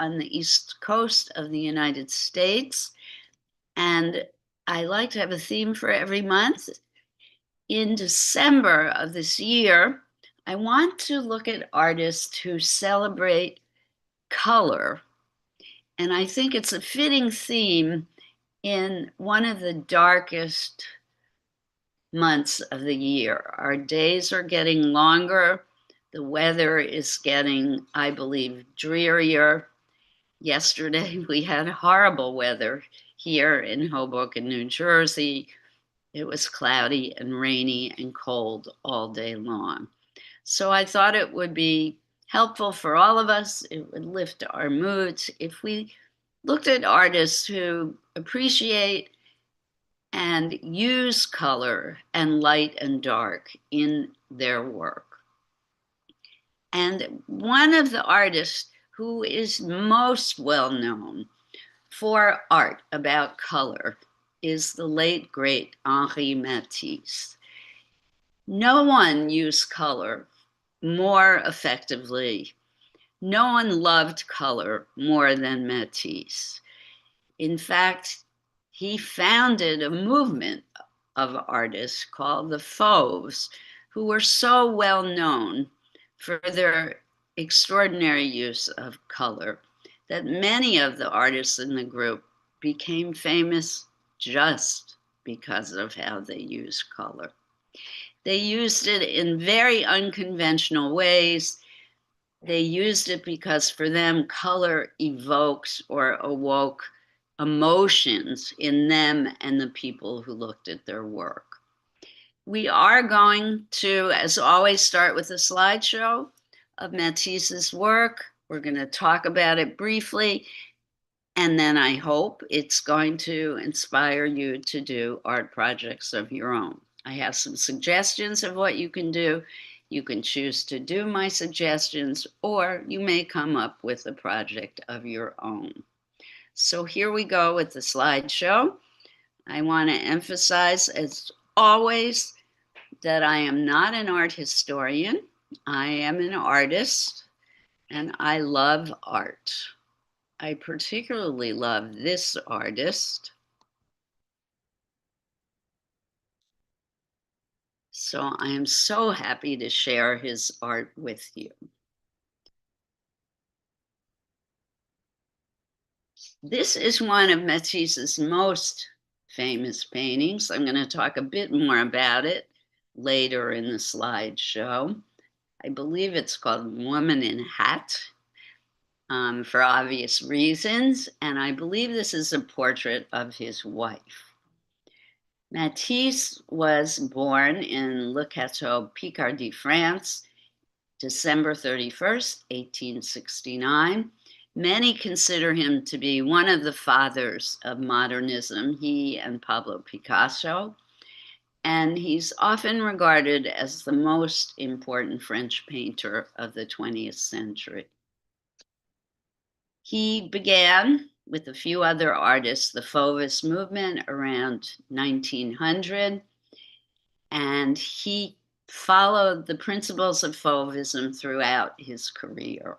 on the East Coast of the United States, and I like to have a theme for every month. In December of this year, I want to look at artists who celebrate color, and I think it's a fitting theme in one of the darkest months of the year. Our days are getting longer. The weather is getting, I believe, drearier. Yesterday, we had horrible weather here in Hoboken, New Jersey. It was cloudy and rainy and cold all day long. So I thought it would be helpful for all of us. It would lift our moods if we looked at artists who appreciate and use color and light and dark in their work. And one of the artists who is most well known for art about color is the late, great Henri Matisse. No one used color more effectively. No one loved color more than Matisse. In fact, he founded a movement of artists called the Fauves, who were so well known for their extraordinary use of color that many of the artists in the group became famous just because of how they used color. They used it in very unconventional ways. They used it because for them, color evokes or awoke emotions in them and the people who looked at their work. We are going to, as always, start with a slideshow of Matisse's work. We're going to talk about it briefly, and then I hope it's going to inspire you to do art projects of your own. I have some suggestions of what you can do. You can choose to do my suggestions, or you may come up with a project of your own. So here we go with the slideshow. I want to emphasize, as always, that I am not an art historian. I am an artist, and I love art. I particularly love this artist. So I am so happy to share his art with you. This is one of Matisse's most famous paintings. I'm going to talk a bit more about it later in the slideshow. I believe it's called Woman in Hat, for obvious reasons, and I believe this is a portrait of his wife. Matisse was born in Le Cateau, Picardy, France, December 31st, 1869. Many consider him to be one of the fathers of modernism, he and Pablo Picasso, and he's often regarded as the most important French painter of the 20th century. He began with a few other artists, the Fauvist movement around 1900, and he followed the principles of Fauvism throughout his career.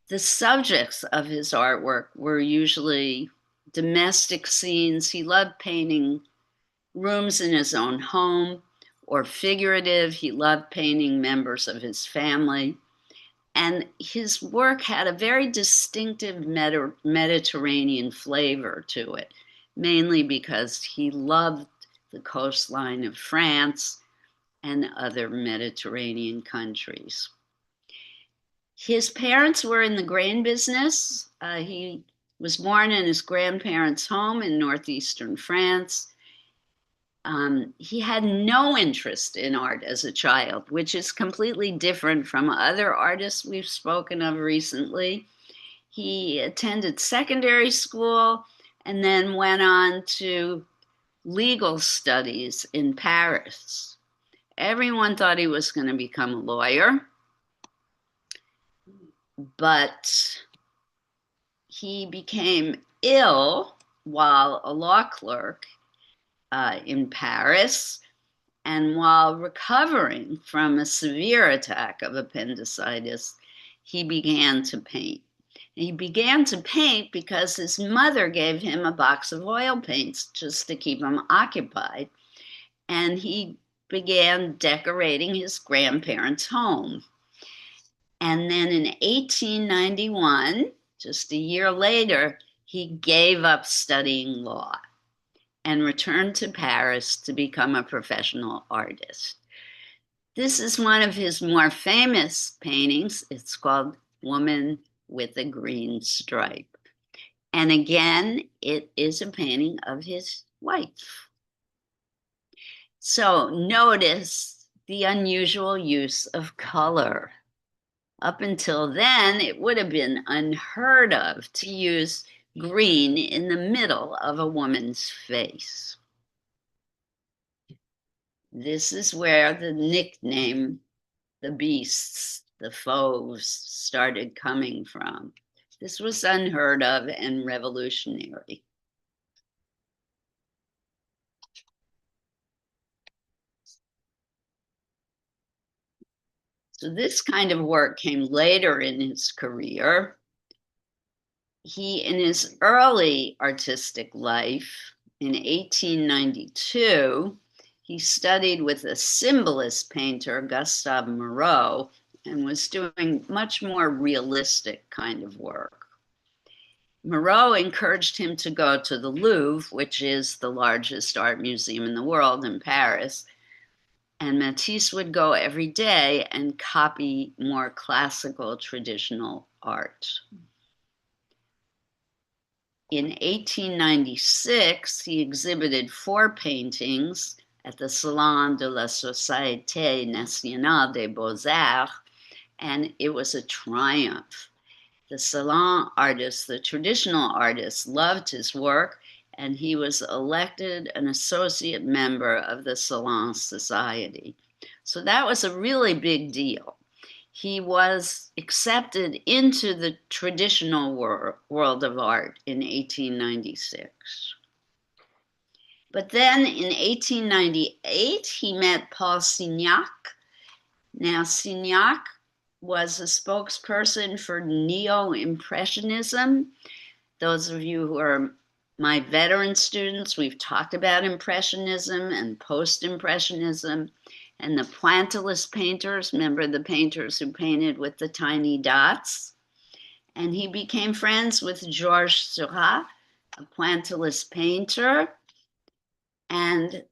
The subjects of his artwork were usually domestic scenes. He loved painting rooms in his own home, or figurative. He loved painting members of his family. And his work had a very distinctive Mediterranean flavor to it, mainly because he loved the coastline of France and other Mediterranean countries. His parents were in the grain business. He was born in his grandparents' home in northeastern France. He had no interest in art as a child, which is completely different from other artists we've spoken of recently. He attended secondary school and then went on to legal studies in Paris. Everyone thought he was going to become a lawyer, but he became ill while a law clerk in Paris, and while recovering from a severe attack of appendicitis, he began to paint. He began to paint because his mother gave him a box of oil paints just to keep him occupied. And he began decorating his grandparents' home. And then in 1891, just a year later, he gave up studying law and returned to Paris to become a professional artist. This is one of his more famous paintings. It's called Woman with a Green Stripe. And again, it is a painting of his wife. So notice the unusual use of color. Up until then, it would have been unheard of to use green in the middle of a woman's face. This is where the nickname, the beasts, the foes, started coming from. This was unheard of and revolutionary. So this kind of work came later in his career. He, in his early artistic life, in 1892, he studied with a symbolist painter, Gustave Moreau, and was doing much more realistic kind of work. Moreau encouraged him to go to the Louvre, which is the largest art museum in the world in Paris, and Matisse would go every day and copy more classical traditional art. In 1896, he exhibited 4 paintings at the Salon de la Société Nationale des Beaux-Arts, and it was a triumph. The Salon artists, the traditional artists, loved his work, and he was elected an associate member of the Salon Society. So that was a really big deal. He was accepted into the traditional world of art in 1896. But then in 1898, he met Paul Signac. Now, Signac was a spokesperson for Neo-Impressionism. Those of you who are my veteran students, we've talked about Impressionism and Post-Impressionism and the pointillist painters. Remember the painters who painted with the tiny dots? And he became friends with Georges Seurat, a pointillist painter, and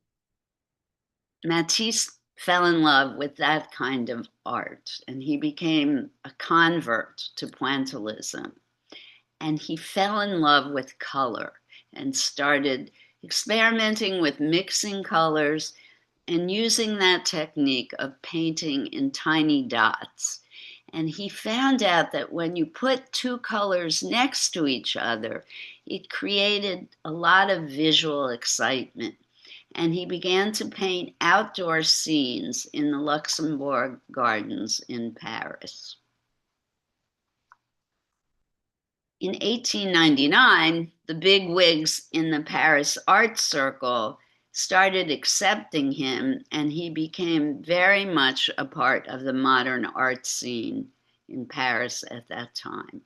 Matisse fell in love with that kind of art, and he became a convert to pointillism. And he fell in love with color and started experimenting with mixing colors and using that technique of painting in tiny dots. And he found out that when you put 2 colors next to each other, it created a lot of visual excitement. And he began to paint outdoor scenes in the Luxembourg Gardens in Paris. In 1899, the big wigs in the Paris art circle started accepting him, and he became very much a part of the modern art scene in Paris at that time.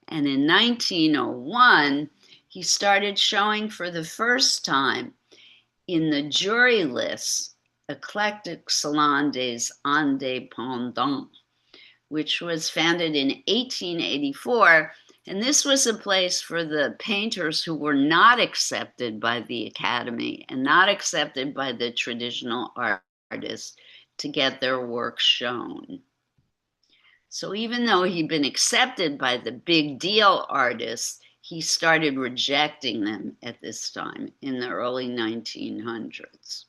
And in 1901, he started showing for the first time in the jury list, Eclectic Salon des Indépendants, which was founded in 1884. And this was a place for the painters who were not accepted by the Academy and not accepted by the traditional artists to get their work shown. So even though he'd been accepted by the big deal artists, he started rejecting them at this time in the early 1900s.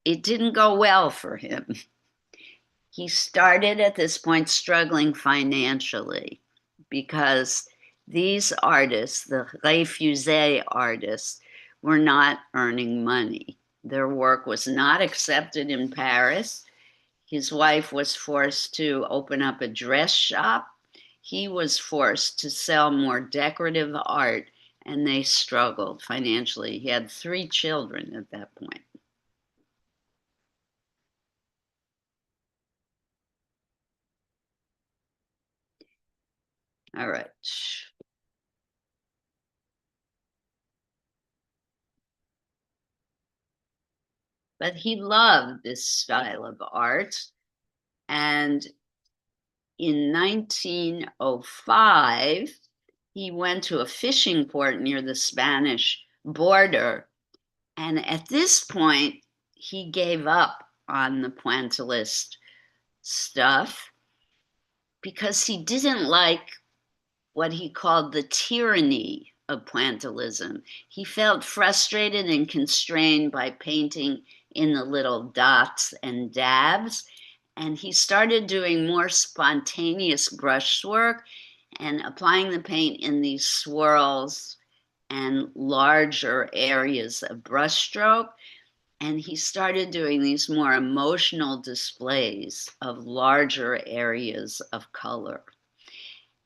It didn't go well for him. He started at this point struggling financially because these artists, the refusé artists, were not earning money. Their work was not accepted in Paris. His wife was forced to open up a dress shop. He was forced to sell more decorative art, and they struggled financially. He had 3 children at that point. All right. But he loved this style of art. And in 1905, he went to a fishing port near the Spanish border. And at this point, he gave up on the pointillist stuff because he didn't like what he called the tyranny of pointillism. He felt frustrated and constrained by painting in the little dots and dabs, and he started doing more spontaneous brushwork and applying the paint in these swirls and larger areas of brushstroke. And he started doing these more emotional displays of larger areas of color.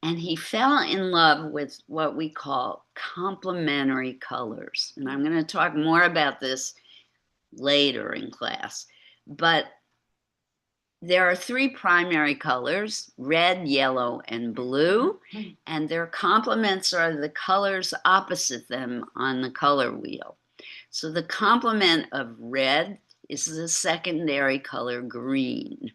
And he fell in love with what we call complementary colors. And I'm going to talk more about this later in class. But there are three primary colors: red, yellow, and blue. And their complements are the colors opposite them on the color wheel. So the complement of red is the secondary color green.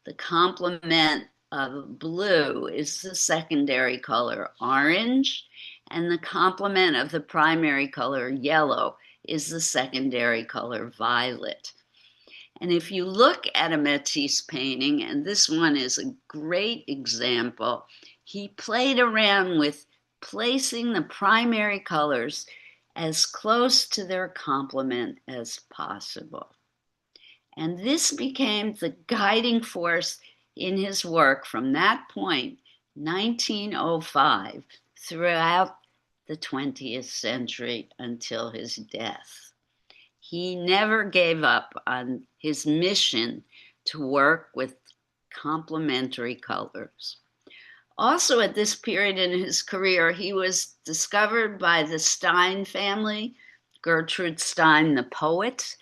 The complement of blue is the secondary color orange, and the complement of the primary color yellow is the secondary color violet. And if you look at a Matisse painting, and this one is a great example, he played around with placing the primary colors as close to their complement as possible. And this became the guiding force in his work from that point, 1905, throughout the 20th century until his death. He never gave up on his mission to work with complementary colors. Also, at this period in his career, he was discovered by the Stein family, Gertrude Stein, the poet,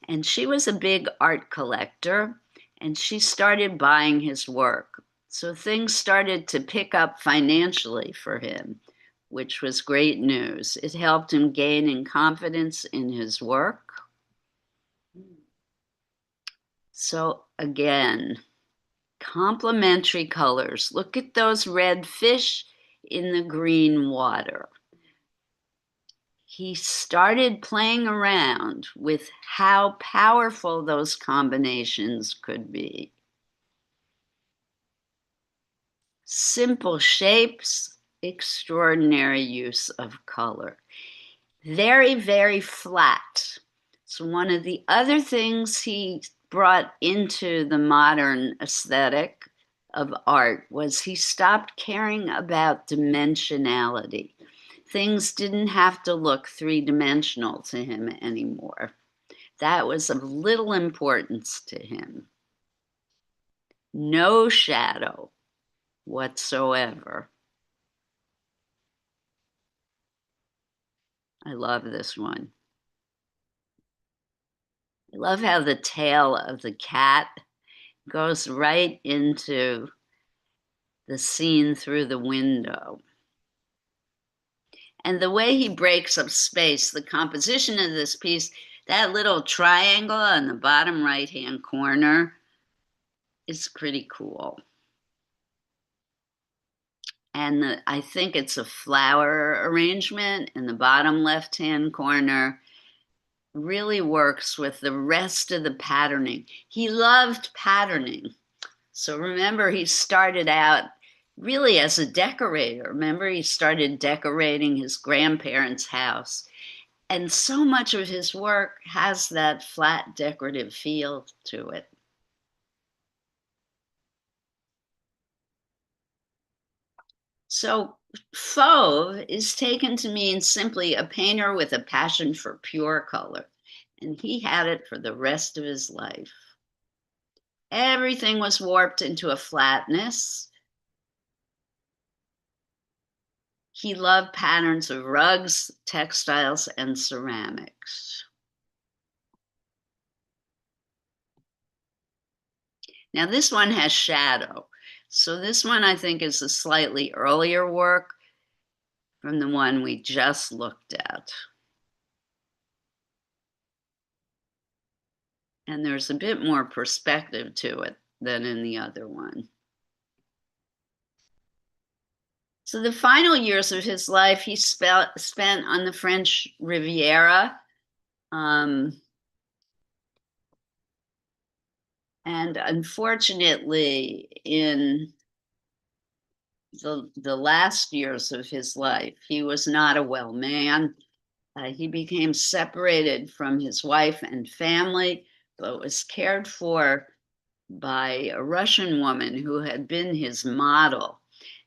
and she was a big art collector, and she started buying his work. So things started to pick up financially for him, which was great news. It helped him gain in confidence in his work. So again, complementary colors. Look at those red fish in the green water. He started playing around with how powerful those combinations could be. Simple shapes, extraordinary use of color. Very, very flat. So one of the other things he brought into the modern aesthetic of art was he stopped caring about dimensionality. Things didn't have to look three-dimensional to him anymore. That was of little importance to him. No shadow whatsoever. I love this one. I love how the tail of the cat goes right into the scene through the window. And the way he breaks up space, the composition of this piece, that little triangle on the bottom right-hand corner is pretty cool. And I think it's a flower arrangement in the bottom left-hand corner. Really works with the rest of the patterning. He loved patterning. So remember, he started out really as a decorator. Remember, he started decorating his grandparents' house. And so much of his work has that flat decorative feel to it. So fauve is taken to mean simply a painter with a passion for pure color. And he had it for the rest of his life. Everything was warped into a flatness. He loved patterns of rugs, textiles, and ceramics. Now this one has shadow. So this one I think is a slightly earlier work from the one we just looked at. And there's a bit more perspective to it than in the other one. So the final years of his life he spent on the French Riviera. And unfortunately, in the last years of his life, he was not a well man. He became separated from his wife and family, but was cared for by a Russian woman who had been his model.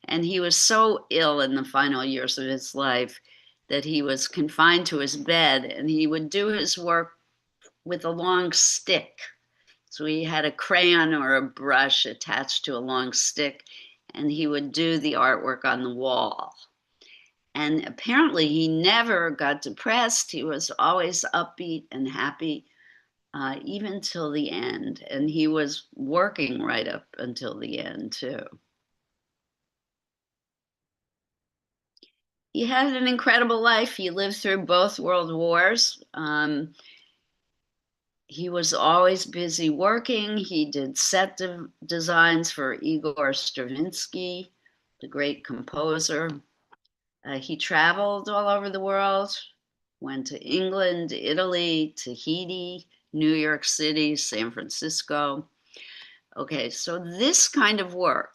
And he was so ill in the final years of his life that he was confined to his bed, and he would do his work with a long stick. So he had a crayon or a brush attached to a long stick, and he would do the artwork on the wall. And apparently, he never got depressed. He was always upbeat and happy, even till the end. And he was working right up until the end, too. He had an incredible life. He lived through both world wars. He was always busy working. He did set designs for Igor Stravinsky, the great composer. He traveled all over the world, went to England, Italy, Tahiti, New York City, San Francisco. Okay, so this kind of work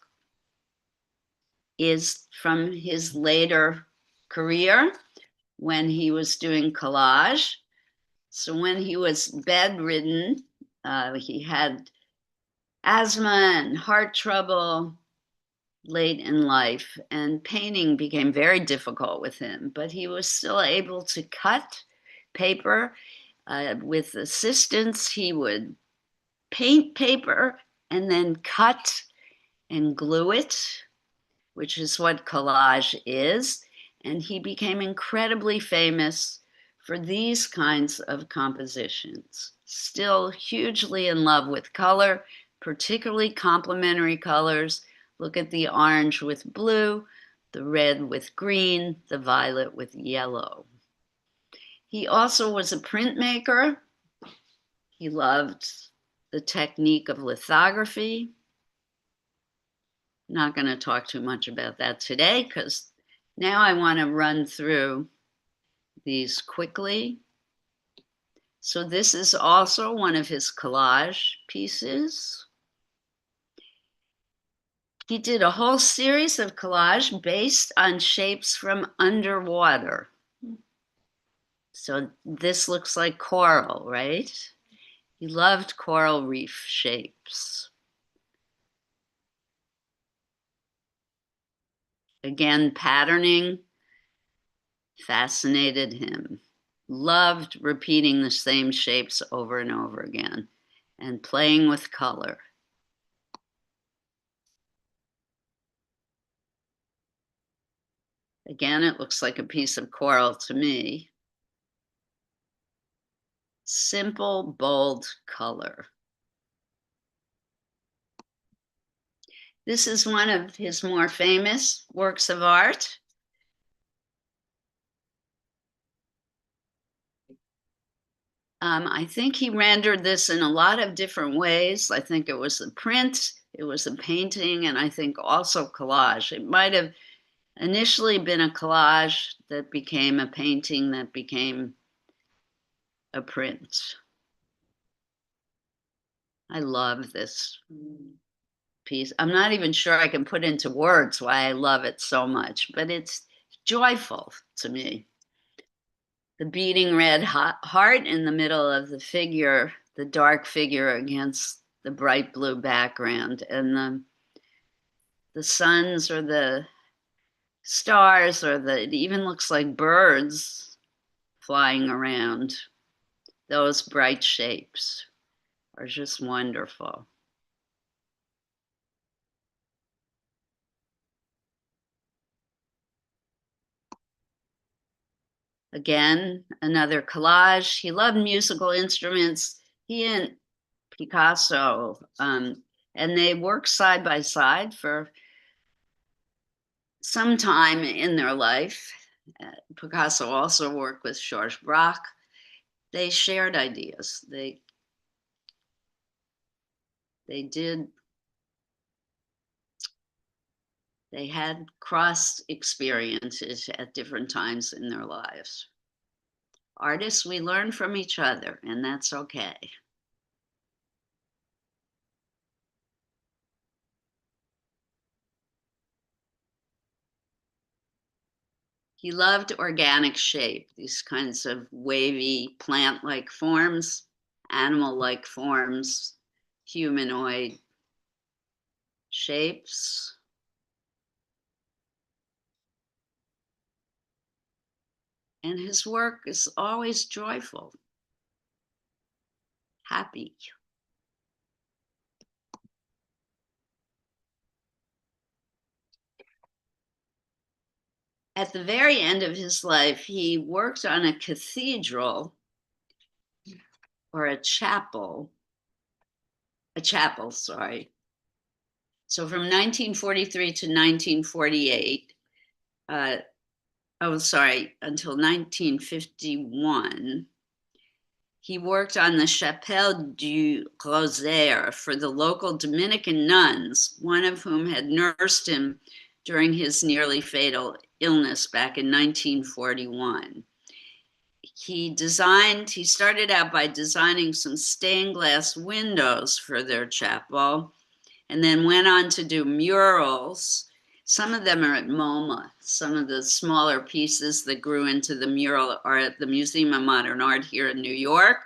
is from his later career when he was doing collage. So when he was bedridden, he had asthma and heart trouble late in life, and painting became very difficult with him, but he was still able to cut paper. With assistance, he would paint paper and then cut and glue it, which is what collage is. And he became incredibly famous for these kinds of compositions. Still hugely in love with color, particularly complementary colors. Look at the orange with blue, the red with green, the violet with yellow. He also was a printmaker. He loved the technique of lithography. Not going to talk too much about that today because now I want to run through these quickly. So this is also one of his collage pieces. He did a whole series of collage based on shapes from underwater. So this looks like coral, right? He loved coral reef shapes. Again, patterning fascinated him. Loved repeating the same shapes over and over again and playing with color. Again, it looks like a piece of coral to me. Simple, bold color. This is one of his more famous works of art. I think he rendered this in a lot of different ways. I think it was a print, it was a painting, and I think also collage. It might have initially been a collage that became a painting that became a print. I love this piece. I'm not even sure I can put into words why I love it so much, but it's joyful to me. The beating red heart in the middle of the figure, the dark figure against the bright blue background, and the suns or the stars or it even looks like birds flying around. Those bright shapes are just wonderful. Again, another collage. He loved musical instruments. He and Picasso And they worked side by side for some time in their life. Picasso also worked with Georges Braque. They shared ideas. They had cross experiences at different times in their lives. Artists, we learn from each other, and that's okay. He loved organic shape, these kinds of wavy plant-like forms, animal-like forms, humanoid shapes. And his work is always joyful, happy. At the very end of his life, he worked on a cathedral or a chapel, sorry. So from 1943 to 1948, until 1951, he worked on the Chapelle du Rosaire for the local Dominican nuns, one of whom had nursed him during his nearly fatal illness back in 1941. He started out by designing some stained glass windows for their chapel, and then went on to do murals. Some of them are at MoMA. Some of the smaller pieces that grew into the mural are at the Museum of Modern Art here in New York.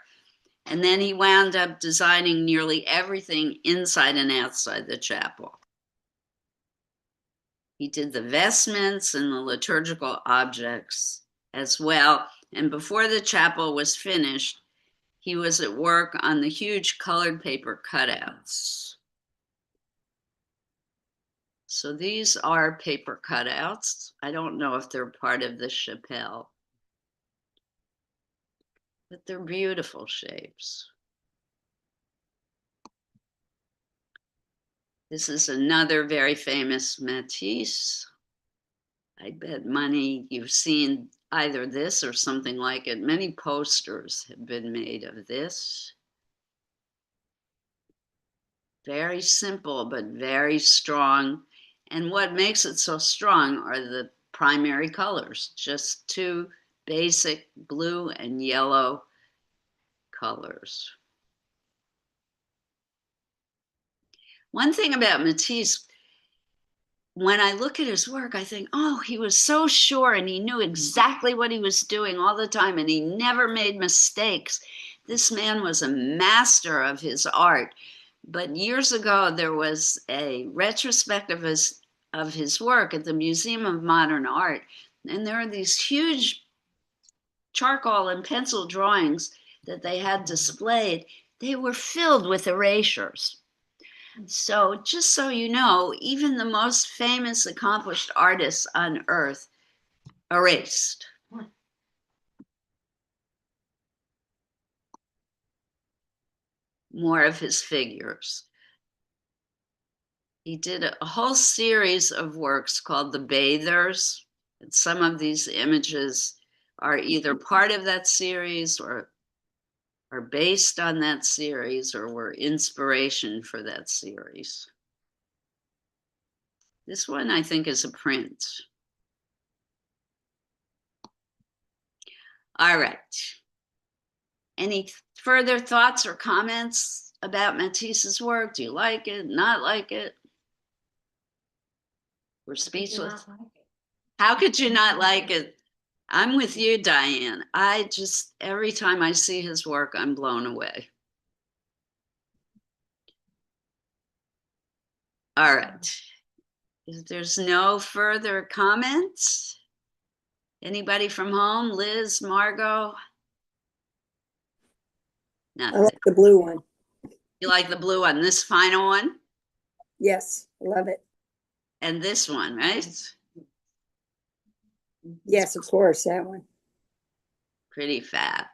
And then he wound up designing nearly everything inside and outside the chapel. He did the vestments and the liturgical objects as well. And before the chapel was finished, he was at work on the huge colored paper cutouts. So these are paper cutouts. I don't know if they're part of the chapelle, but they're beautiful shapes. This is another very famous Matisse. I bet money you've seen either this or something like it. Many posters have been made of this. Very simple, but very strong. And what makes it so strong are the primary colors, just two basic blue and yellow colors. One thing about Matisse, when I look at his work, I think, oh, he was so sure and he knew exactly what he was doing all the time and he never made mistakes. This man was a master of his art. But years ago, there was a retrospective of his work at the Museum of Modern Art. And there are these huge charcoal and pencil drawings that they had displayed. They were filled with erasures. So just so you know, even the most famous accomplished artists on earth erased. More of his figures. He did a whole series of works called The Bathers. And some of these images are either part of that series or are based on that series or were inspiration for that series. This one, I think, is a print. All right. Any further thoughts or comments about Matisse's work? Do you like it, not like it? We're speechless. How could you not like it? I'm with you, Diane. Every time I see his work, I'm blown away. All right. If there's no further comments, anybody from home? Liz, Margot? I like the blue one. You like the blue one, this final one? Yes, love it. And this one, right? Yes, of course, that one. Pretty fab.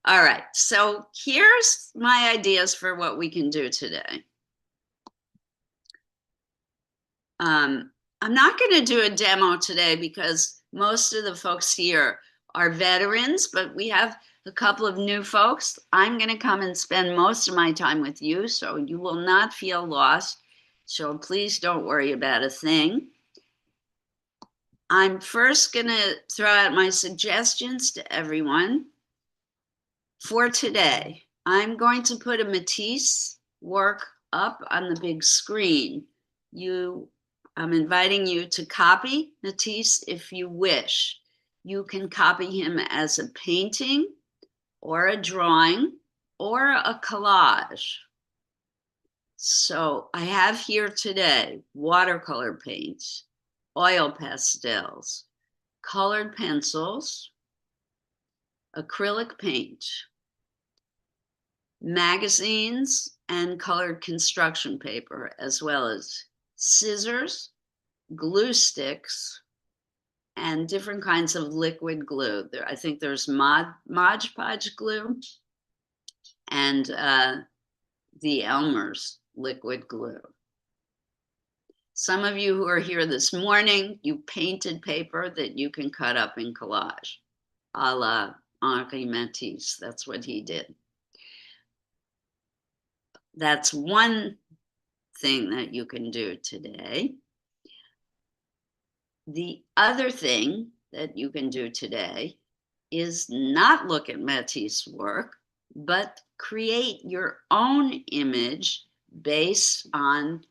All right, so here's my ideas for what we can do today. I'm not going to do a demo today because most of the folks here are veterans, but we have a couple of new folks. I'm going to come and spend most of my time with you, so you will not feel lost. So please don't worry about a thing. I'm first going to throw out my suggestions to everyone for today. I'm going to put a Matisse work up on the big screen. I'm inviting you to copy Matisse if you wish. You can copy him as a painting or a drawing or a collage. So I have here today watercolor paints, oil pastels, colored pencils, acrylic paint, magazines, and colored construction paper, as well as scissors, glue sticks, and different kinds of liquid glue. I think there's Mod Podge glue and the Elmer's liquid glue. Some of you who are here this morning, you painted paper that you can cut up in collage, a la Henri Matisse. That's what he did. That's one thing that you can do today. The other thing that you can do today is not look at Matisse's work, but create your own image based on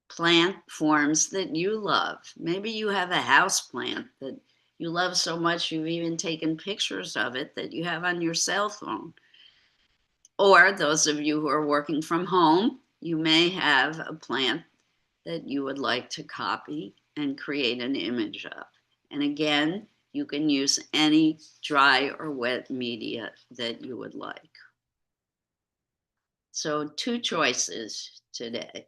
plant forms that you love. Maybe you have a house plant that you love so much you've even taken pictures of it that you have on your cell phone. Or those of you who are working from home, you may have a plant that you would like to copy and create an image of. And again, you can use any dry or wet media that you would like. So 2 choices today.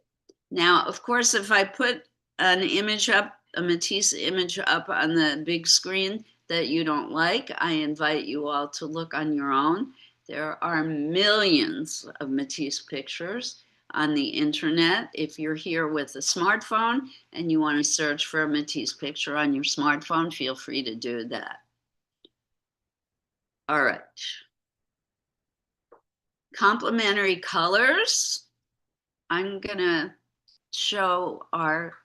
Now, of course, if I put an image up, a Matisse image up on the big screen that you don't like, I invite you all to look on your own. There are millions of Matisse pictures on the internet. If you're here with a smartphone and you want to search for a Matisse picture on your smartphone, feel free to do that. All right. Complementary colors. I'm gonna show our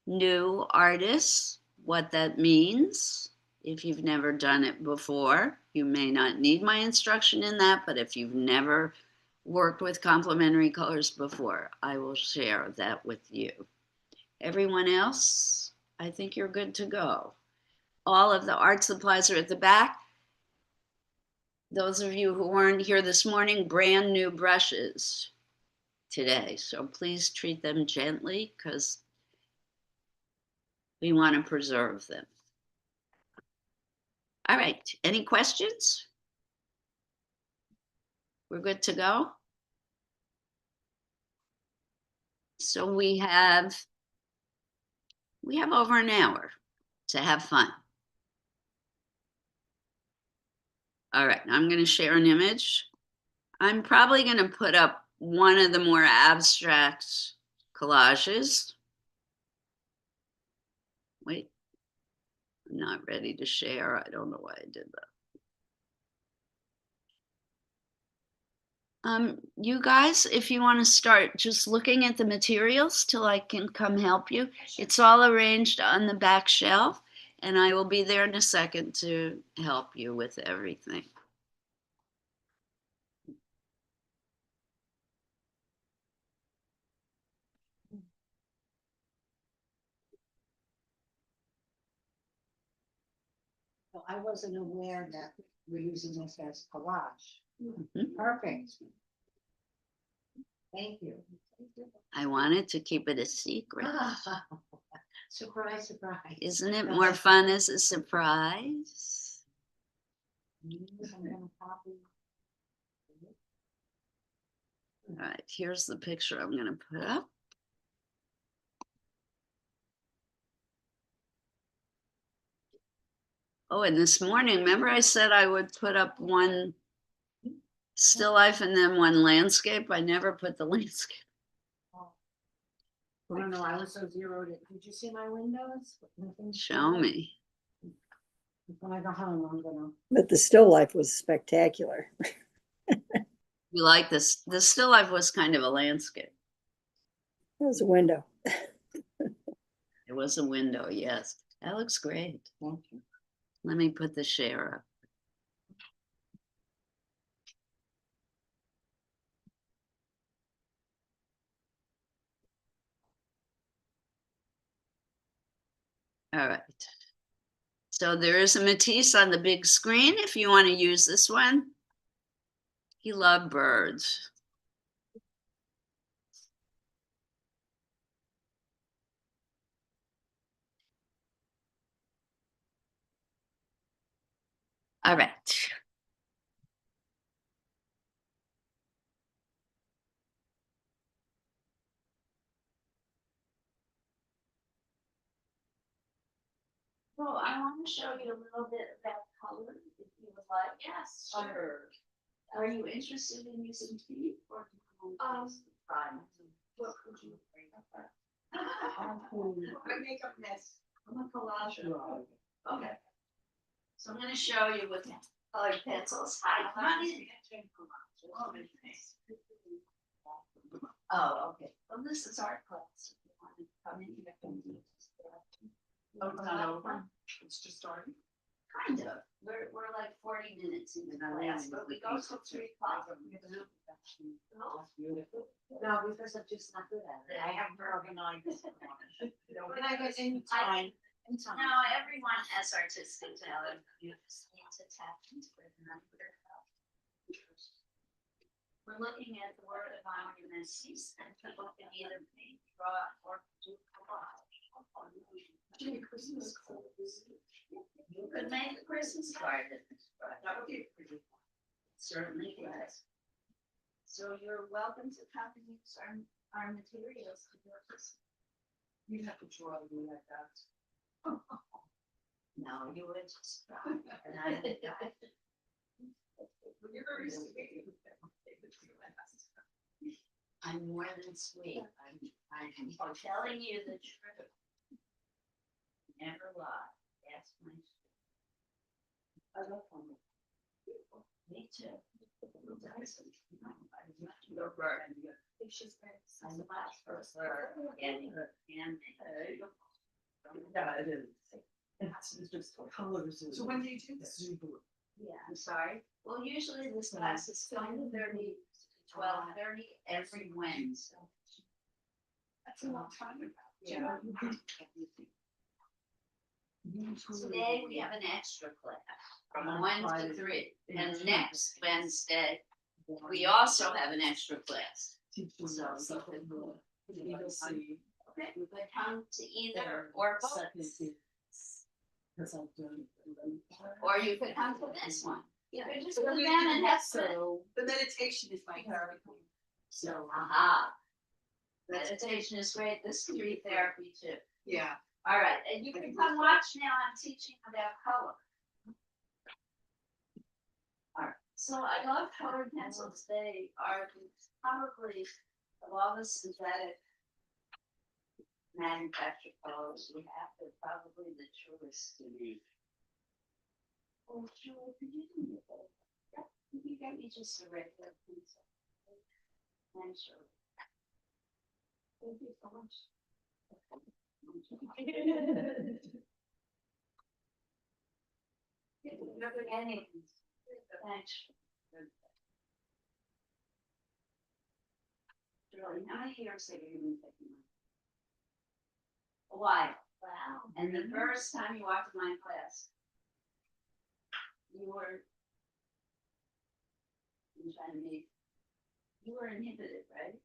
new artists what that means. If you've never done it before, you may not need my instruction in that, but if you've never worked with complementary colors before, I will share that with you. Everyone else, I think you're good to go. All of the art supplies are at the back. Those of you who weren't here this morning, brand new brushes today. So please treat them gently because we want to preserve them. All right, any questions? We're good to go? So we have over an hour to have fun. All right, I'm going to share an image. I'm probably going to put up one of the more abstract collages. Wait, I'm not ready to share. I don't know why I did that. You guys, if you want to start just looking at the materials till I can come help you, it's all arranged on the back shelf, and I will be there in a second to help you with everything. So I wasn't aware that we're using this as collage. Mhm. Perfect. Thank you. I wanted to keep it a secret. Surprise, surprise. Isn't it more fun as a surprise? I'm gonna copy. All right, here's the picture I'm going to put up. Oh, and this morning, remember I said I would put up one still life and then one landscape? I never put the landscape. I don't know, I was so zeroed in. Did you see my windows? Nothing. Show me. When I go home, I'm gonna. But the still life was spectacular. You like this? The still life was kind of a landscape. It was a window. It was a window, yes. That looks great. Thank you. Let me put the share up. All right. So there is a Matisse on the big screen if you want to use this one. He loved birds. All right. Well, I want to show you a little bit about color, if you would like. Yes, sure. Are you interested in using tea or? Fine. What could you bring up? I make a mess. I'm a collage. Okay. So I'm going to show you with colored pencils. Hi, come on in. Oh, okay. Well, this is art class. If you want to come in, you can do this. Oh, it's not over? It's just starting? Kind of. We're like 40 minutes in the class, but we go till 3 o'clock. No, because I'm just not good at it. I haven't organized. When I go anytime. No, everyone has artistic talent. You just need to tap into it. We're looking at the word of arguments, and people can either paint, draw, or do collage. You could make a Christmas card. Certainly does. So you're welcome to come and use our materials to do this. You have to draw me like that. No, you would just try. And I would die. You're very sweet. I'm more than sweet. I'm telling you the truth. Never lie. That's my truth. I love them. Me too. I'm the last person. And Yeah, it is. It's just colors. So when do you do this? yeah, I'm sorry. Well, usually this class is 12:30 to 12:30 every Wednesday. That's a long time ago. Yeah. Today we have an extra class from 1 to 3, and next Wednesday we also have an extra class. So you could okay, we could come to either or both, or you could come to this one. You could just go down and have some. So the meditation is my therapy. So, aha. Meditation is great. This can be therapy too. Yeah. All right, and you can come watch now. I'm teaching about color. All right, so I love colored pencils. They are probably of all the synthetic manufactured colors we have, they're probably the truest to me. Oh, sure, could you do me a favor? Yeah, could you get me just a regular pencil? Thanks, sure. Thank you so much. Thanks. Julie, how many years have you been taking mine? A while. Wow. And the first time you walked in my class, you were inhibited, right?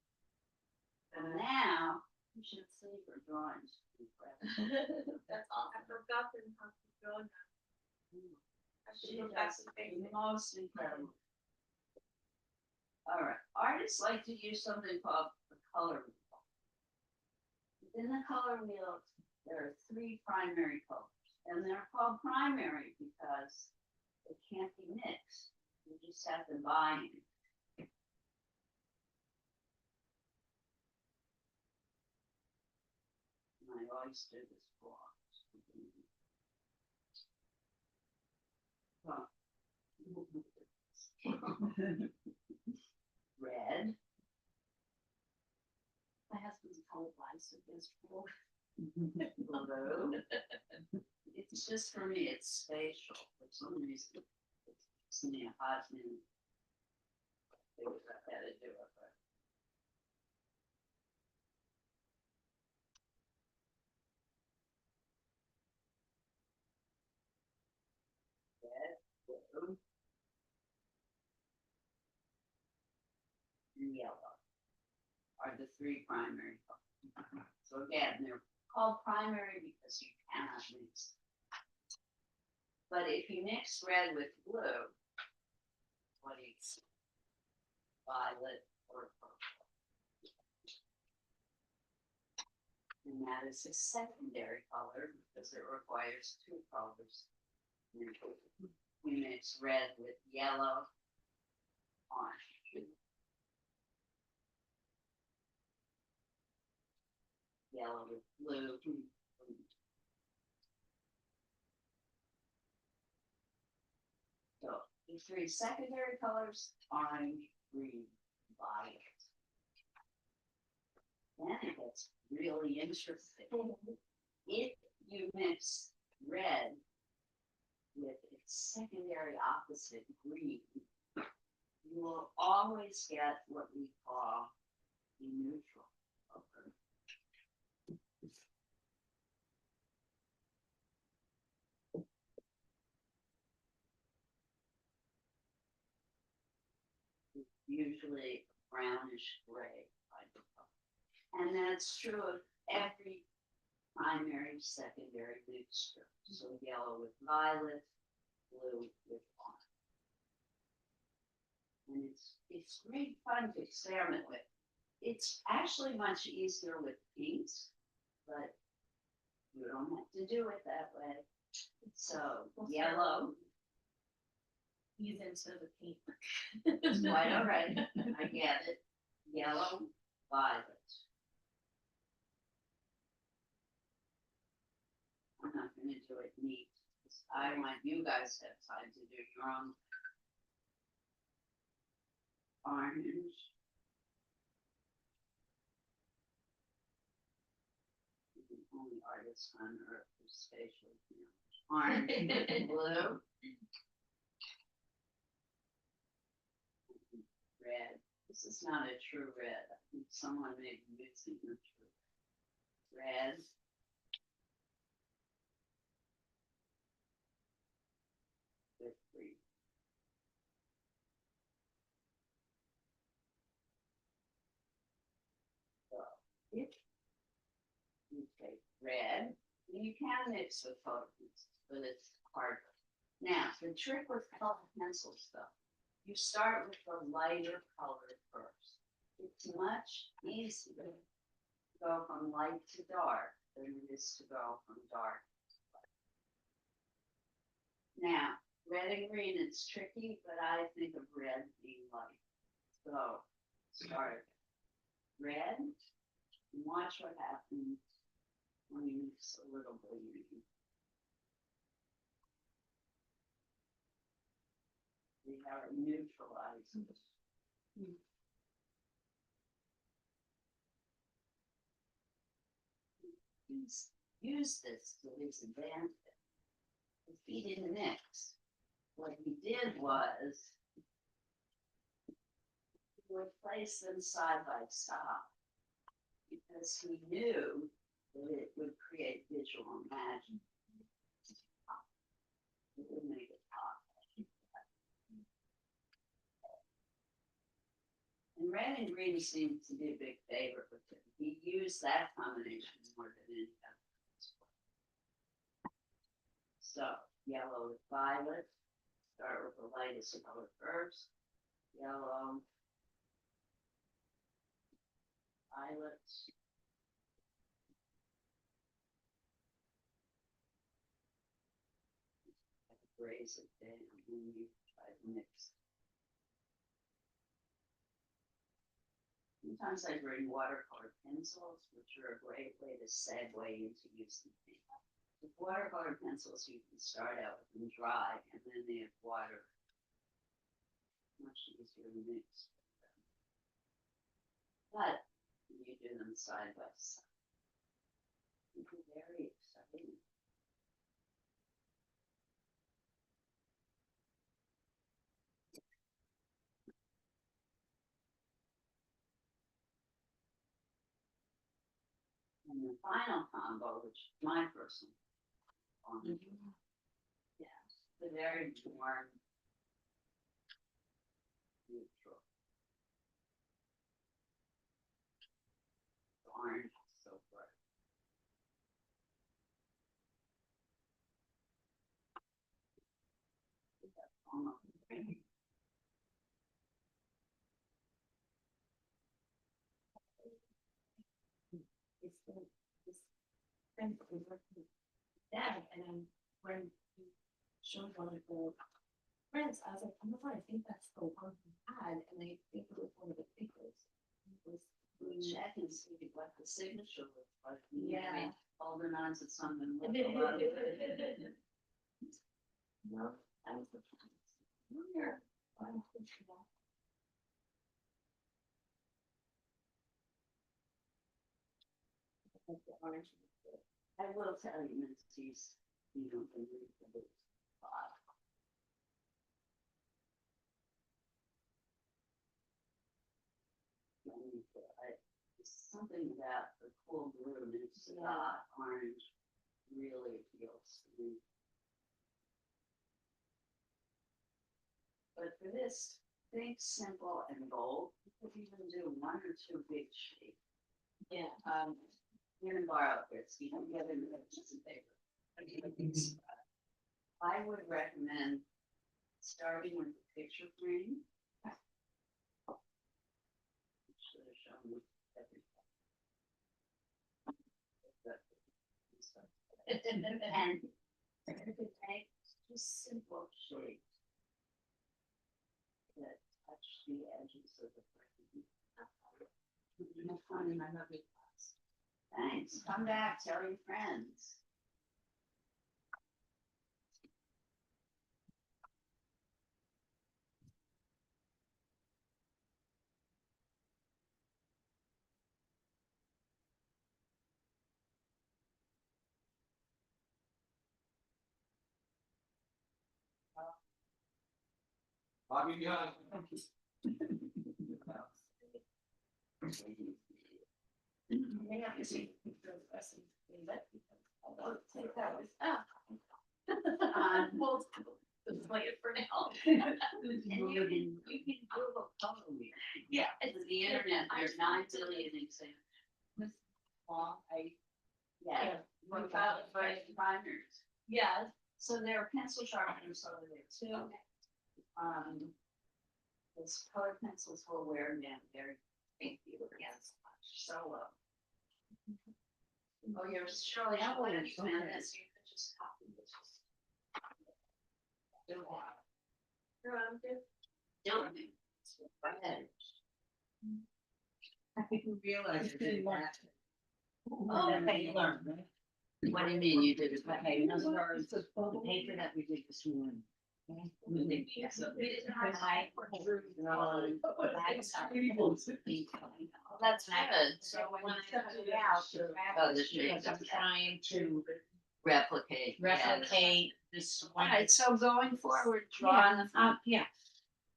And now you should see your drawings. That's all. I've forgotten how to draw now. I should look back some things. Most incredible. All right, artists like to use something called the color wheel. Within the color wheel, there are 3 primary colors, and they're called primary because they can't be mixed. You just have to buy them. my oyster is blocked. Well, red. My husband's colorblind, so it's blue. Blue. It's just for me, it's spatial for some reason. It's me a hot minute. Figure out how to do it, but. Red, blue, and yellow are the three primary colors. So again, they're called primary because you cannot mix. But if you mix red with blue, what do you see? Violet or purple. And that is a secondary color because it requires two colors. We mix red with yellow, orange. Yellow with blue. So the three secondary colors, orange, green, violet. Then it gets really interesting. If you mix red with its secondary opposite, green, you will always get what we call a neutral color. Usually brownish gray kind of color. And that's true of every primary, secondary mixture. So yellow with violet, blue with orange. And it's great fun to experiment with. It's actually much easier with pinks, but you don't have to do it that way. So yellow. He's into the pink. Quite all right. I get it. Yellow, violet. I'm not going to do it neat. I want you guys to have time to do your own. Orange. The only artist on earth who's spatial. Orange, blue. Red. This is not a true red. I think someone may be mixing the true red. With green. So if you take red, you can mix with photons, but it's harder. Now, the trick with color pencil stuff, you start with the lighter color first. It's much easier to go from light to dark than it is to go from dark to light. Now, red and green, it's tricky, but I think of red being light. So, start red, and watch what happens when you mix a little green. We have it neutralized. Use this to his advantage. If he didn't mix, what he did was he would place them side by side because he knew that it would create visual magic. It would make it pop. And red and green seemed to be a big favorite with him. He used that combination more than any other. So yellow with violet. Start with the lightest color first. Yellow, violet. Raise it down when you try to mix. Sometimes I bring watercolor pencils, which are a great way to segue into using paint. With watercolor pencils, you can start out with them dry, and then they have water. Much easier to mix. But when you do them side by side, it can be very exciting. And the final combo, which is my personal one, yes, the very warm, neutral. The orange is so bright. Almost. This thing that we worked with Dad, and then when he showed one of the prints, I was like, oh my God, I think that's the one he had, and I think it was one of the papers. It was Check and see what the signature looks like. Yeah. Holding on to something. No, with a lot of- that was the plan. Where? I don't think so. Like the orange. I will tell you, Missy's, you don't believe the books. Something about the cool blue and it's orange really appeals to me. But for this, think simple and bold. You could even do one or two big shapes. Yeah. You're gonna borrow this, you don't get into a piece of paper. I would recommend starting with the picture frame. Should have shown you everything. And you could make just simple shapes that touch the edges of the frame. Have fun in my lovely class. Thanks. Come back, tell your friends. Bobby behind. They have to see the lesson in that. I'll take that one. We'll play it for now. And you can Google color wheel. Yeah. It's the internet, there's 9 billion examples. Yeah. Primers. Yeah. So there are pencil sharpeners over there too. Those color pencils will wear down very pinky against so oh, you're Shirley, I would have found this, you could just copy this. Do that. Do it. Go ahead. I didn't realize you did that. Oh, Okay, you learned, right? What do you mean you did it? Okay, in other words, the paper that we did this morning. That's good. So when I cut it out, because I'm trying to replicate. replicate this All one. right, so going forward, draw on the front, Yeah.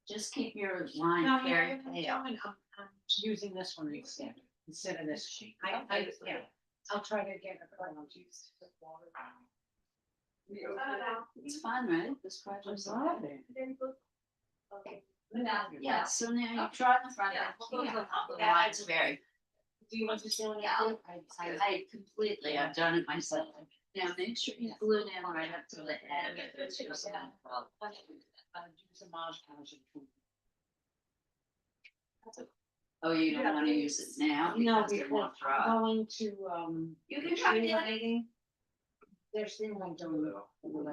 just keep your line No, very I'm pale. I'm using this one instead of this sheet. Yeah, I'll try to get it around. It's fun, right? This project's I love it. Okay. Yeah, so now you try on the front. Yeah. The line's very, Do you want to see what Yeah. I did? I completely, I've done it myself. Now make sure you glue down right up to the end. It's just not a problem. Use a Mod Podge and Oh, you don't wanna use it now? No, because it because won't dry. I'm going to, You can come in, meeting. There's things I'm doing.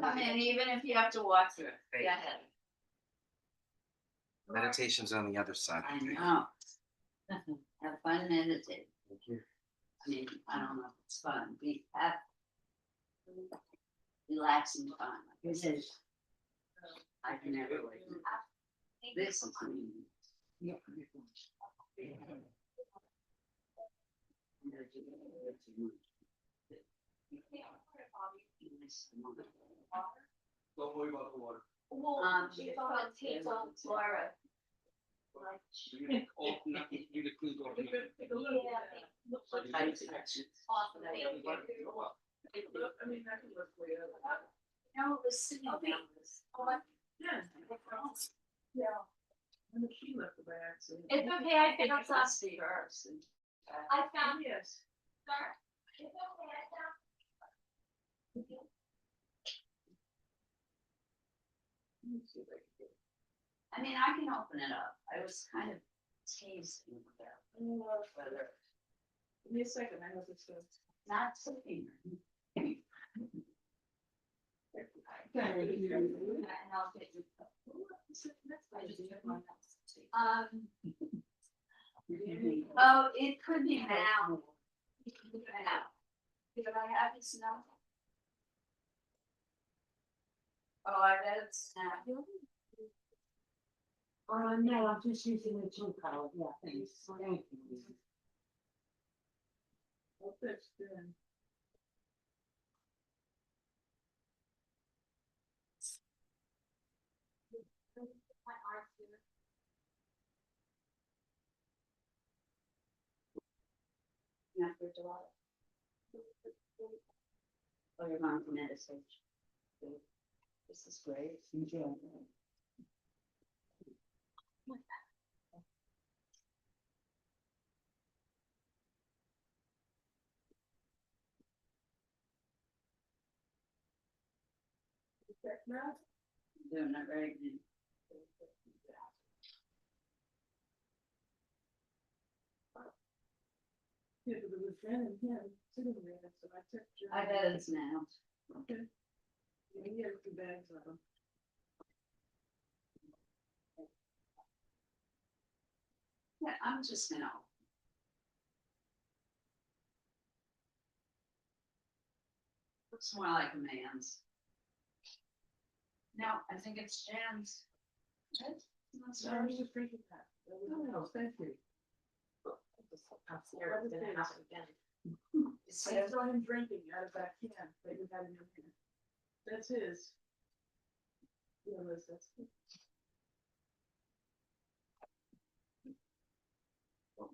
come in, even if you have to walk through it. Go ahead. Meditation's on the other side. I I think. know. Have fun meditating. Thank you. I mean, I don't know if it's fun. We have relaxing time. Like I said, I can never wait. This is Don't worry about the water. She's gonna take on Laura. You can open up, you can clean off. Awesome. No, it was sitting on this. Yeah. And she left by accident. It's okay, I picked up some. I found. Yes. It's okay, I found. I mean, I can open it up. I was kind of tasting about whether, Give me a second, I know this goes. not sitting. And I'll get you. I just took my notes. Oh, it could be now. It could be now. Did I have this now? Oh, I bet it's now. No, I'm just using the two color, yeah, thanks. Thank you. Hope that's good. My arm here. After July. Oh, you're going to meditation. This is great. Enjoy. Check now? doing it right now. Yeah, but it was Ben and him sitting there, so I took. I bet it's now. Okay. Yeah, he had 2 bags of them. Yeah, I'm just gonna. Looks more like a man's. No, I think it's Jan's. So I was just drinking that. Oh, thank you. Upstairs, gonna happen again. I saw him drinking out of that can that you had in your hand. That's his. Yeah, Liz, that's.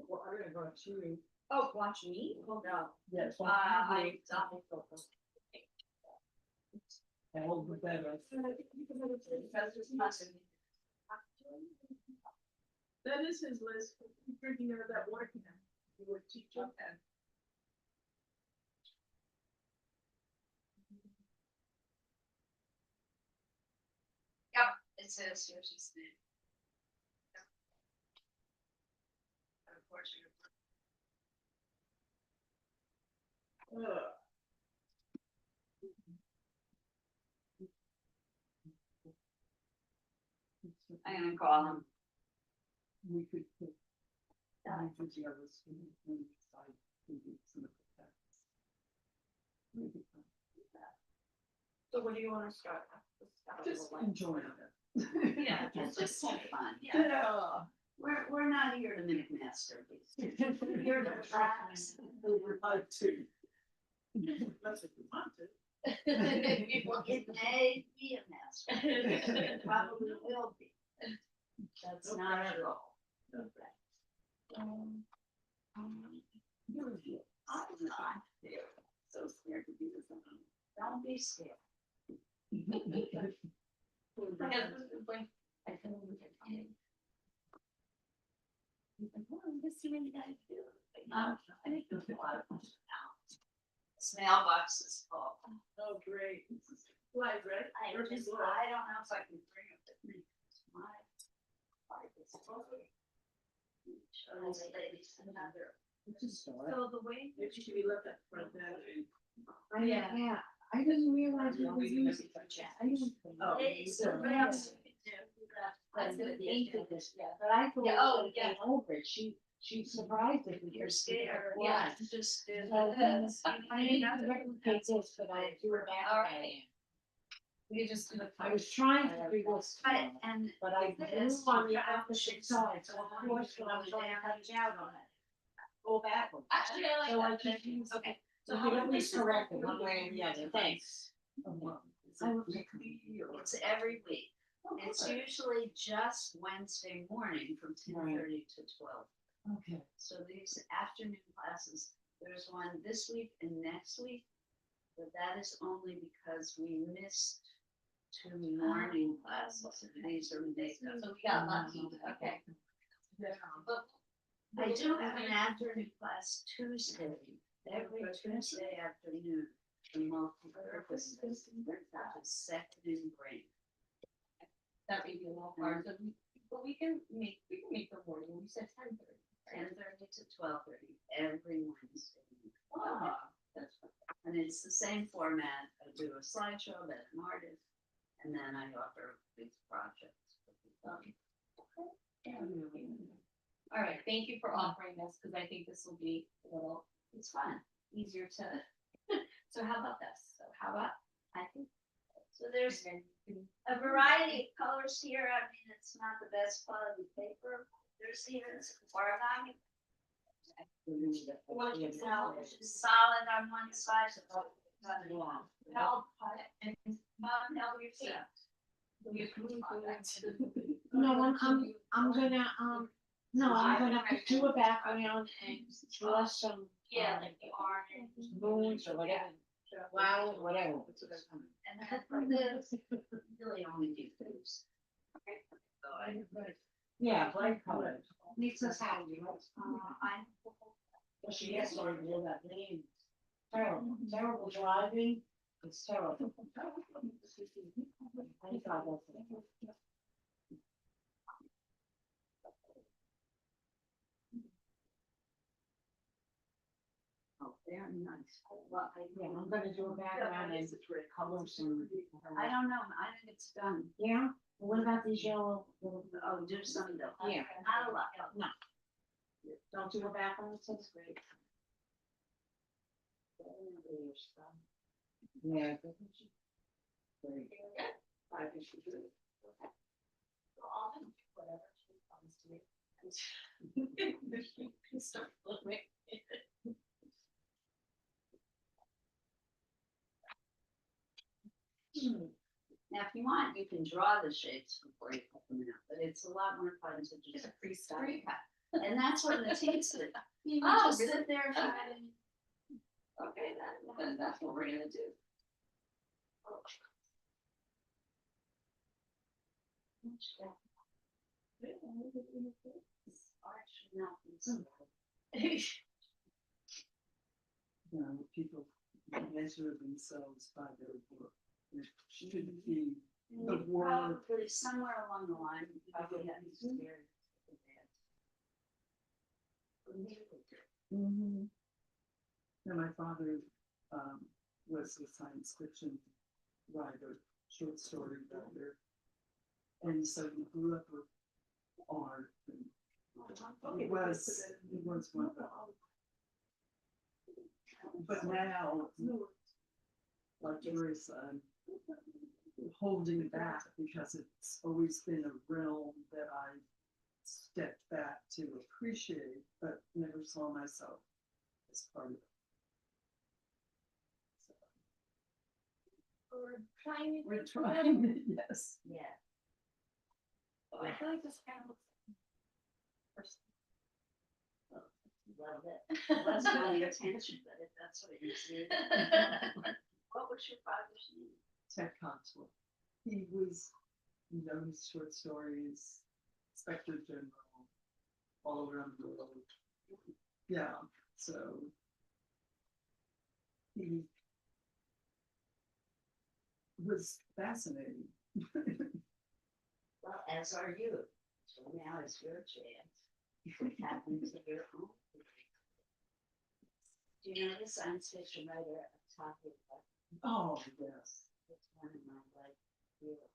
Well, I'm gonna go chewy. Oh, watch me? Oh, no. Yes. I. And hold the better. That is his list. He's drinking out of that water can. He would teach him and. Yep, it says here's his name. Unfortunately. I'm gonna call him. We could put. So what do you wanna start? Just enjoy it. Yeah, It's just so fun. Yeah. We're not here to make masterpieces. We're here to relax. Over 5-2. That's if you want to. It may be a masterpiece. It probably will be. That's not our goal. I'm not so scared to do this alone. Don't be scared. I feel like this really guys do. I think there's a lot of fun now. This mailbox is full. Oh, great. Why, right? I don't know if I can bring it with me. My life is full. Show these ladies another. So the way. It should be left at front there. Yeah, I didn't realize we were using for chat. I didn't. Oh. It's the what else you can do. That's the eighth of this, yeah, but I thought Yeah, oh, when it yeah. came over, she She's surprised if You're scared, Yeah. yeah, just do So, this. I need to replicate this, but I do it back. All right. We just do the. I was trying to do this, But, and but I this- grew on the opposite side, so of course, when I was trying to cut it out on it. Go backwards. Actually, I like So I that. just use. Okay. So you at least correct it one way or the other, thanks. I will pick the. it's every week. Oh, It's good. usually just Wednesday morning from 10:30 to 12. Okay. So these afternoon classes, there's one this week and next week, but that is only because we missed 2 morning classes. These are makeup. So we got lucky, okay. Yeah. But I do have an afternoon class Tuesday, every Tuesday afternoon, the multi-purpose, second in grade. that may be a little hard, but we can make the morning, we said 10:30. 10:30 to 12:30 every Wednesday. Oh, that's fine. And it's the same format. I do a slideshow about an artist, and then I offer these projects. All right, thank you for offering this, because I think this will be a little, It's fun. easier to, so how about this? So how about, I think. So there's a variety of colors here. I mean, it's not the best quality paper. There's even some origami. What You is know, which is solid on one side. help, and help your team. No, I'm gonna, no, I'm gonna do a background and draw some. Yeah, like the orange. Moons or whatever, flowers, whatever. And then this, really only do those. So I, Yeah, bright color. Makes us happy, right? I, But she has to do that name. Terrible, terrible driving, it's terrible. I thought that's. oh, they're nice. Well, Yeah, I'm gonna do a background and color some. I don't know. I think it's done. Yeah, what about these yellow? Oh, do some of them. Yeah. Not a lot. No. Don't do a background, that's great. Yeah. Very good. I think she did. So I'll do whatever she comes to me. She can start looking. Now, if you want, you can draw the shapes before you cut them out, but it's a lot more fun to just freestyle. pre-cut. And that's what the teams do. You Oh, just really? sit there and try to. Okay, then that's what we're gonna do. Art should not be so People measure themselves by their work. It shouldn't be the work. Probably somewhere along the line, you probably have experience with that. Mm-hmm. And my father was a science fiction writer, short story writer. And so he grew up with art. And it was wonderful. But now, like Jerry said, holding back because it's always been a realm that I stepped back to appreciate, but never saw myself as part of it. We're trying, yes. Yeah. I feel like this kind of looks. Love it. That's my attention, but if that's what you see. What was your father's name? Ted Cogswell. He was, his short stories, Inspector General, all around the world. Yeah, so he was fascinating. Well, as are you. So now it's your chance. What happened to your own? Do you know the science fiction writer Octavia Butler? Oh, yes. It's one of my like heroes.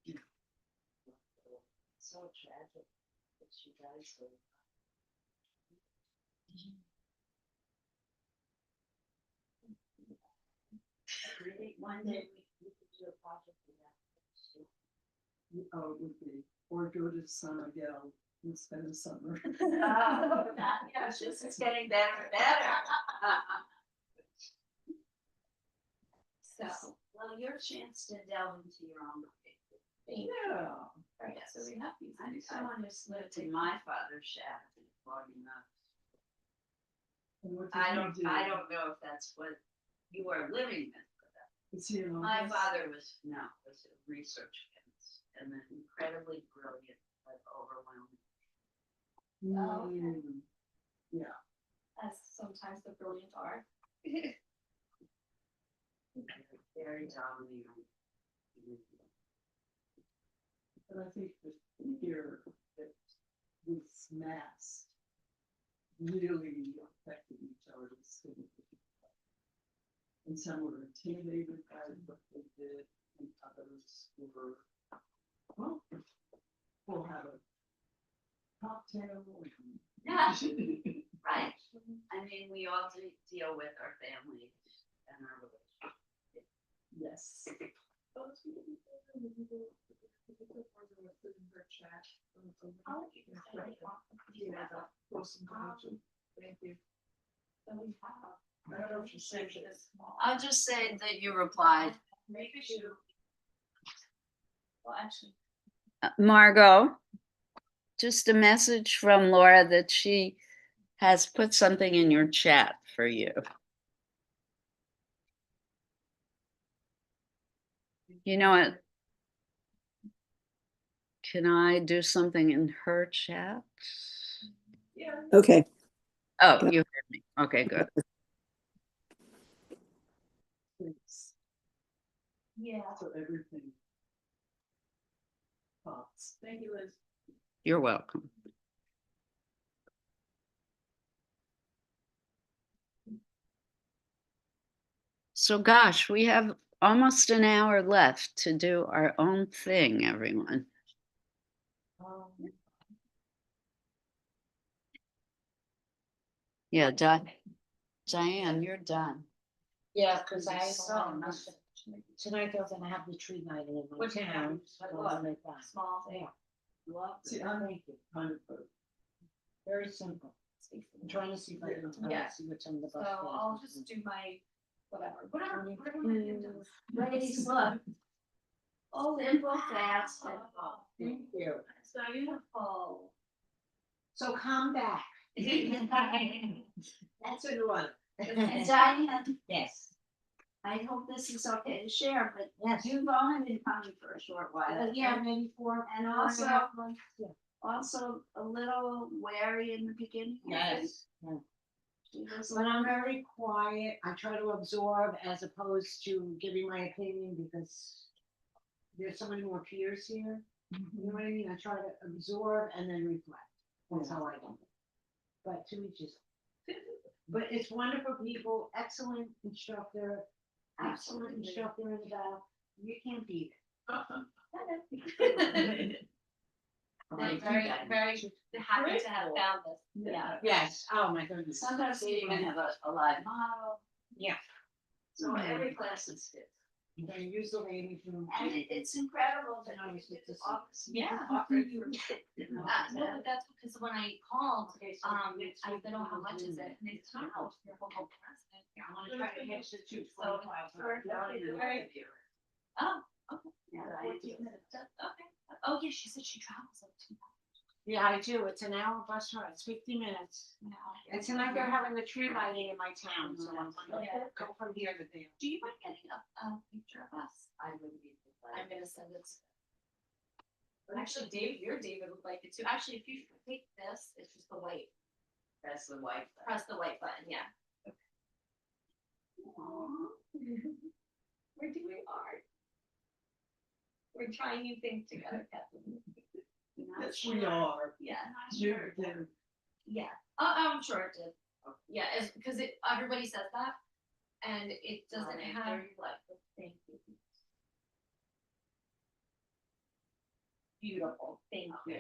Yeah. So tragic that she died so. Really, one day we could do a project with that. Oh, it would be, or go to San Miguel and spend the summer. Yeah, it's just, it's getting better and better. So, well, your chance to delve into your own. Yeah. Right, so we have these. I want to slip in my father's shaft and log enough. And what did I he don't do? know if that's what you are living with. Is he an My artist? father was a research chemist and then incredibly brilliant, but overwhelming. Oh, okay. Mm, yeah. As sometimes the brilliant are. Very dominating. But I think the fear that this mass really affected each artist. And some were intimidated by what they did, and others were, well, we'll have a cocktail. Yeah. Right. I mean, we all deal with our families and our relationships. Yes. I'll let you decide. Thank you. So we have. I don't know if you saved it. I'll just say that you replied. Maybe you. Well, actually. Margot, just a message from Laura that she has put something in your chat for you. You know what? Can I do something in her chat? Okay, Oh, you heard me. Okay, good. Thanks. Yeah. So everything. Thoughts. Thank you, Liz. You're welcome. So gosh, we have almost an hour left to do our own thing, everyone. Yeah, Diane, you're done. Yeah, cause I, So nice. tonight they're gonna have the tree lighting in my Which town. town? So I'm gonna make that. Small thing. Yeah, Love See, it. I'm kind of both. very simple. I'm trying to see if I can Yeah. see what some of the So bus. I'll just do my, whatever my symptoms. Ladies, look. Oh, Simple, fast, and Thank you. so beautiful. So come back. That's what you want. And Diane, Yes. I hope this is okay to share, but Yes. you've only been coming for a short while. Yeah, maybe four. And four also, a half months. Yeah. also a little wary in the beginning. Yes. Yeah. She was But I'm very quiet. I try to absorb as opposed to giving my opinion because there's so many more peers here. You know what I mean? I try to absorb and then reflect. That's how I do it. But to each his own. But it's wonderful people, excellent instructor, absolute Absolutely. instructor in the back. You can't beat I'm very, very happy to have found this. Yeah. it. Yes. Oh my goodness. Sometimes you even have a live model. Yeah. So every class is fit. I'm gonna use the lady from. And it's incredible that I was with this office. Yeah. Offer you. Well, but that's because when I called, I said, oh, how much is it? And they said, oh, your whole president. I wanna try to hit the two So, 25. okay. Oh, okay. Yeah, 14 minutes. Okay. Oh, yeah, she said she travels like 2 hours. Yeah, I do. It's an hour bus ride. It's 50 minutes. now. And tonight they're having the tree lighting in my town, so I'm gonna Yeah. go from here to there. Do you mind getting a picture of us? I would be. I'm gonna send it. Actually, David would like it too. Actually, if you take this, it's just the white. That's the white. Press the white button, yeah. We're doing art. We're trying new things together, Kathleen. Yes, we are. Yeah, You're there. yeah. I'm sure it did. Yeah, it's because everybody says that, and it doesn't have. Thank you. Beautiful. Thank you.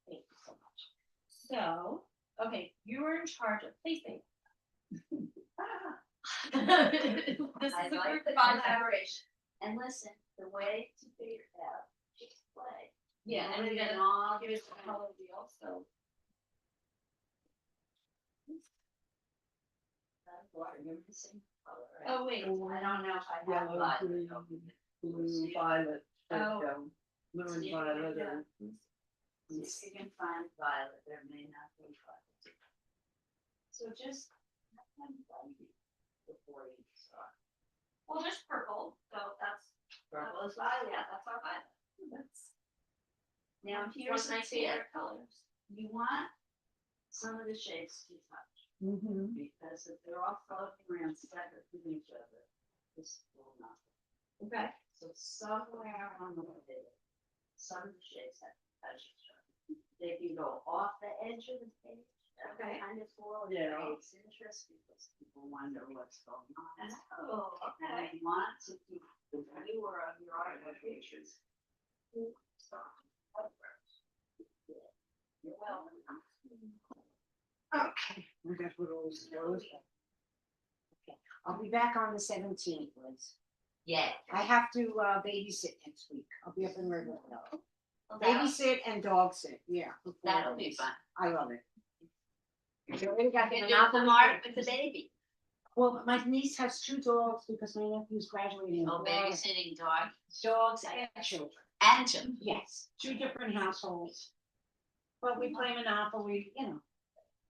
Thank you so much. So Okay, you were in charge of placing. This is I a like group the collaboration. And listen, the way to figure it out is play. Yeah, and Put it then in all give it a color wheel, so. You're missing color, right? Oh, wait. I don't know if I have Yellow, violet. green, open. blue, violet, Oh. blue and See, violet. yeah. and- See if you can find violet, there may not be violet. So just have them light before you start. Well, there's purple, so that's, Purple is violet. yeah, that's our violet. That's. Now One here's of my my tip, favorite colors. you want some of the shades to touch, because if they're all floating around separate from each other, this will not. Okay. So somewhere on the way, some of the shades have to touch each other. If you go off the edge of the page, that Okay. kind of flow, Yeah. creates interest because people wonder what's going on. Oh, okay. And you want to keep the viewer of your art pictures. You're welcome. Okay, we got put all those. Okay, I'll be back on the 17th, Liz. Yeah. I have to babysit next week. I'll be up in Riverville. Well, that'll- Babysit and dog sit, yeah. for 4 That'll be days. fun. I love it. You already got You the can do monopoly. the art with the baby. Well, my niece has 2 dogs because my nephew's graduating. Oh, babysitting dog Dogs and children. and children. Yes, 2 different households. But we play Monopoly, you know.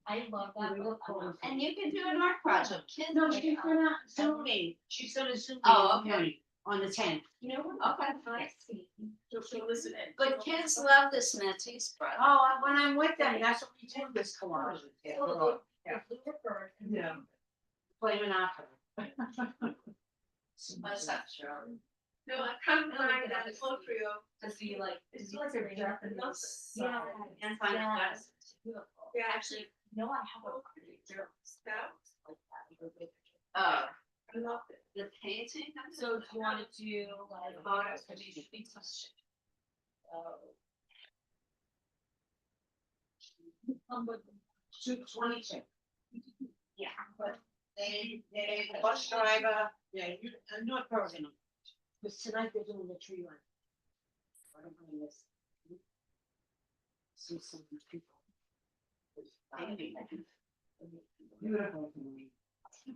I love that. We look forward to it. And you can do an art project. Kids No, like she's art. gonna Zoom me. She's gonna Zoom me. Oh, in the okay. morning On the 10th. You know what? Okay. I see. So listen in. But kids love this Matisse project. Oh, when I'm with them, that's what we do, this collage. Yeah. The blue bird and the- Yeah. Play Monopoly. What's up, Shirley? No, I come by that is low for you to see like. It's like a Japanese. Yeah. And find out. Yes. Beautiful. Yeah, actually, no, I have a pretty girl scouts like that. Oh, I love it. the painting? So do you want to do like photos for these big questions? But 222. yeah, But the bus driver, yeah, I'm not personal. Because tonight they're doing the tree line. I don't know this. See some people. Beautiful.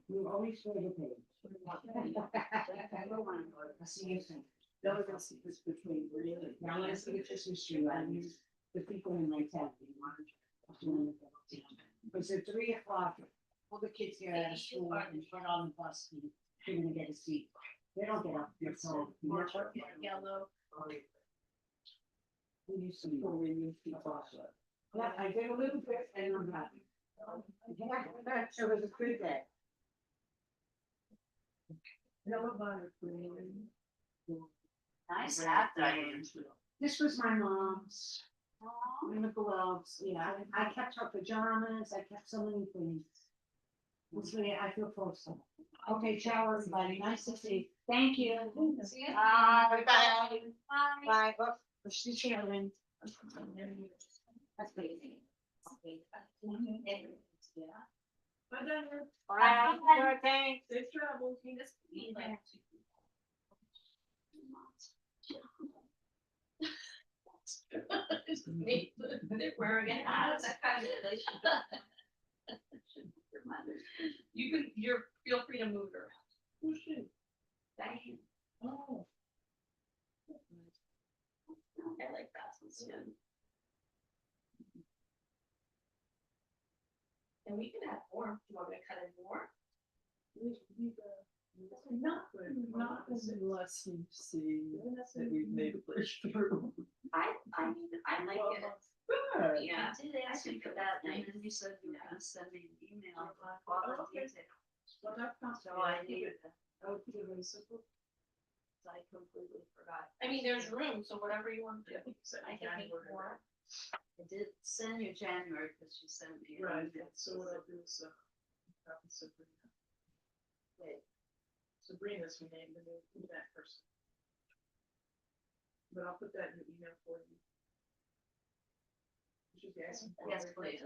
You always show the page. I see you soon. Delicacy is between really. Now I want to see the Christmas tree, I mean, the people in my town. Because at 3:00, all the kids get out of school and get on the bus and they're gonna get a seat. They don't get up, they're so. yellow. We used to. Yeah, I did a little bit and I'm happy. Yeah, so it was a good day. Nice hat, Diane. This was my mom's. In the gloves, yeah, I kept her pajamas, I kept so many things. This way I feel close to her. Okay, ciao, everybody, nice to see you. Thank you. See ya. Bye. Bye. Bye. Oh, push the chair in. That's crazy. Yeah. Bye, happy birthday. Safe travels. They're wearing it out of that kind of. You can, feel free to move her around. Who's she? Diane. Oh. I like that one too. And we can add more. Do you want me to cut in more? Not unless you see that we've made a breakthrough. I mean, I like it. Good. Yeah. I did ask you for that, and then you said you were gonna send me an email with all the details. Well, that's not So I needed that. I would feel very simple. I completely forgot. I mean, there's room, so whatever you want to do. I can make January. more. I did send you January because you sent me. an Right, email. so what I'll do is, copy Sabrina. Wait. Sabrina's who named the new that person. But I'll put that in the email for you. You should be asking for Yes, it. please.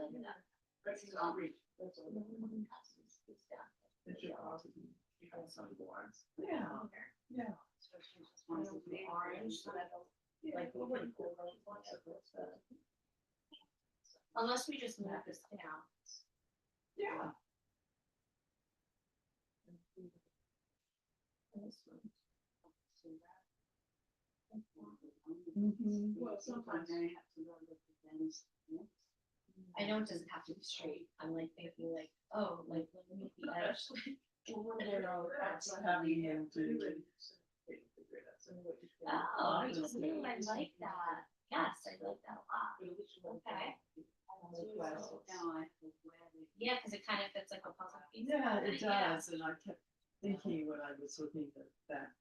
That's outreach. That's all. It should also be, some boards. Yeah, yeah. Orange, so I don't, like, we wouldn't go really much of this, unless we just move this down. Yeah. Well, sometimes I have to go with the things. I know it doesn't have to be straight, I'm like thinking like, oh, like, let me be edge. That's having him do it. Oh, interesting, I like that, yes, I like that a lot, okay. Yeah, cause it kind of fits like a puzzle piece. Yeah, it does, and I kept thinking when I was looking at that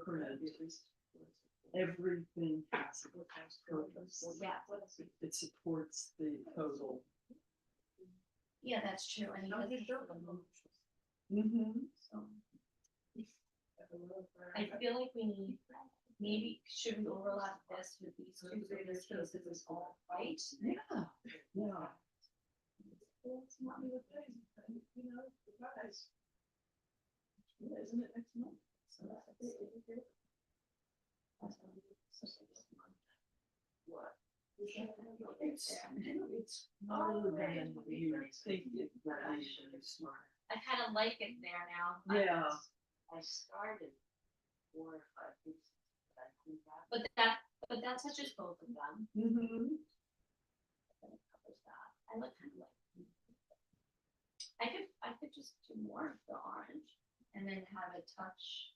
print, everything has a purpose. Yeah, It supports the total. yeah, that's true, and No, it you doesn't don't. feel emotional, Mm-hmm. so. I feel like we need, maybe, should we overlap this with these two, so this case is all white? Yeah, yeah. It's not me with things, you know, guys. Isn't it next month? So that's it. What? It's more than you think it really smart. I kind of like it there now. Yeah. I started 4 or 5 weeks. But that touches both of them. Mm-hmm. And it covers that. I like kind of like. I could just do more of the orange and then have it touch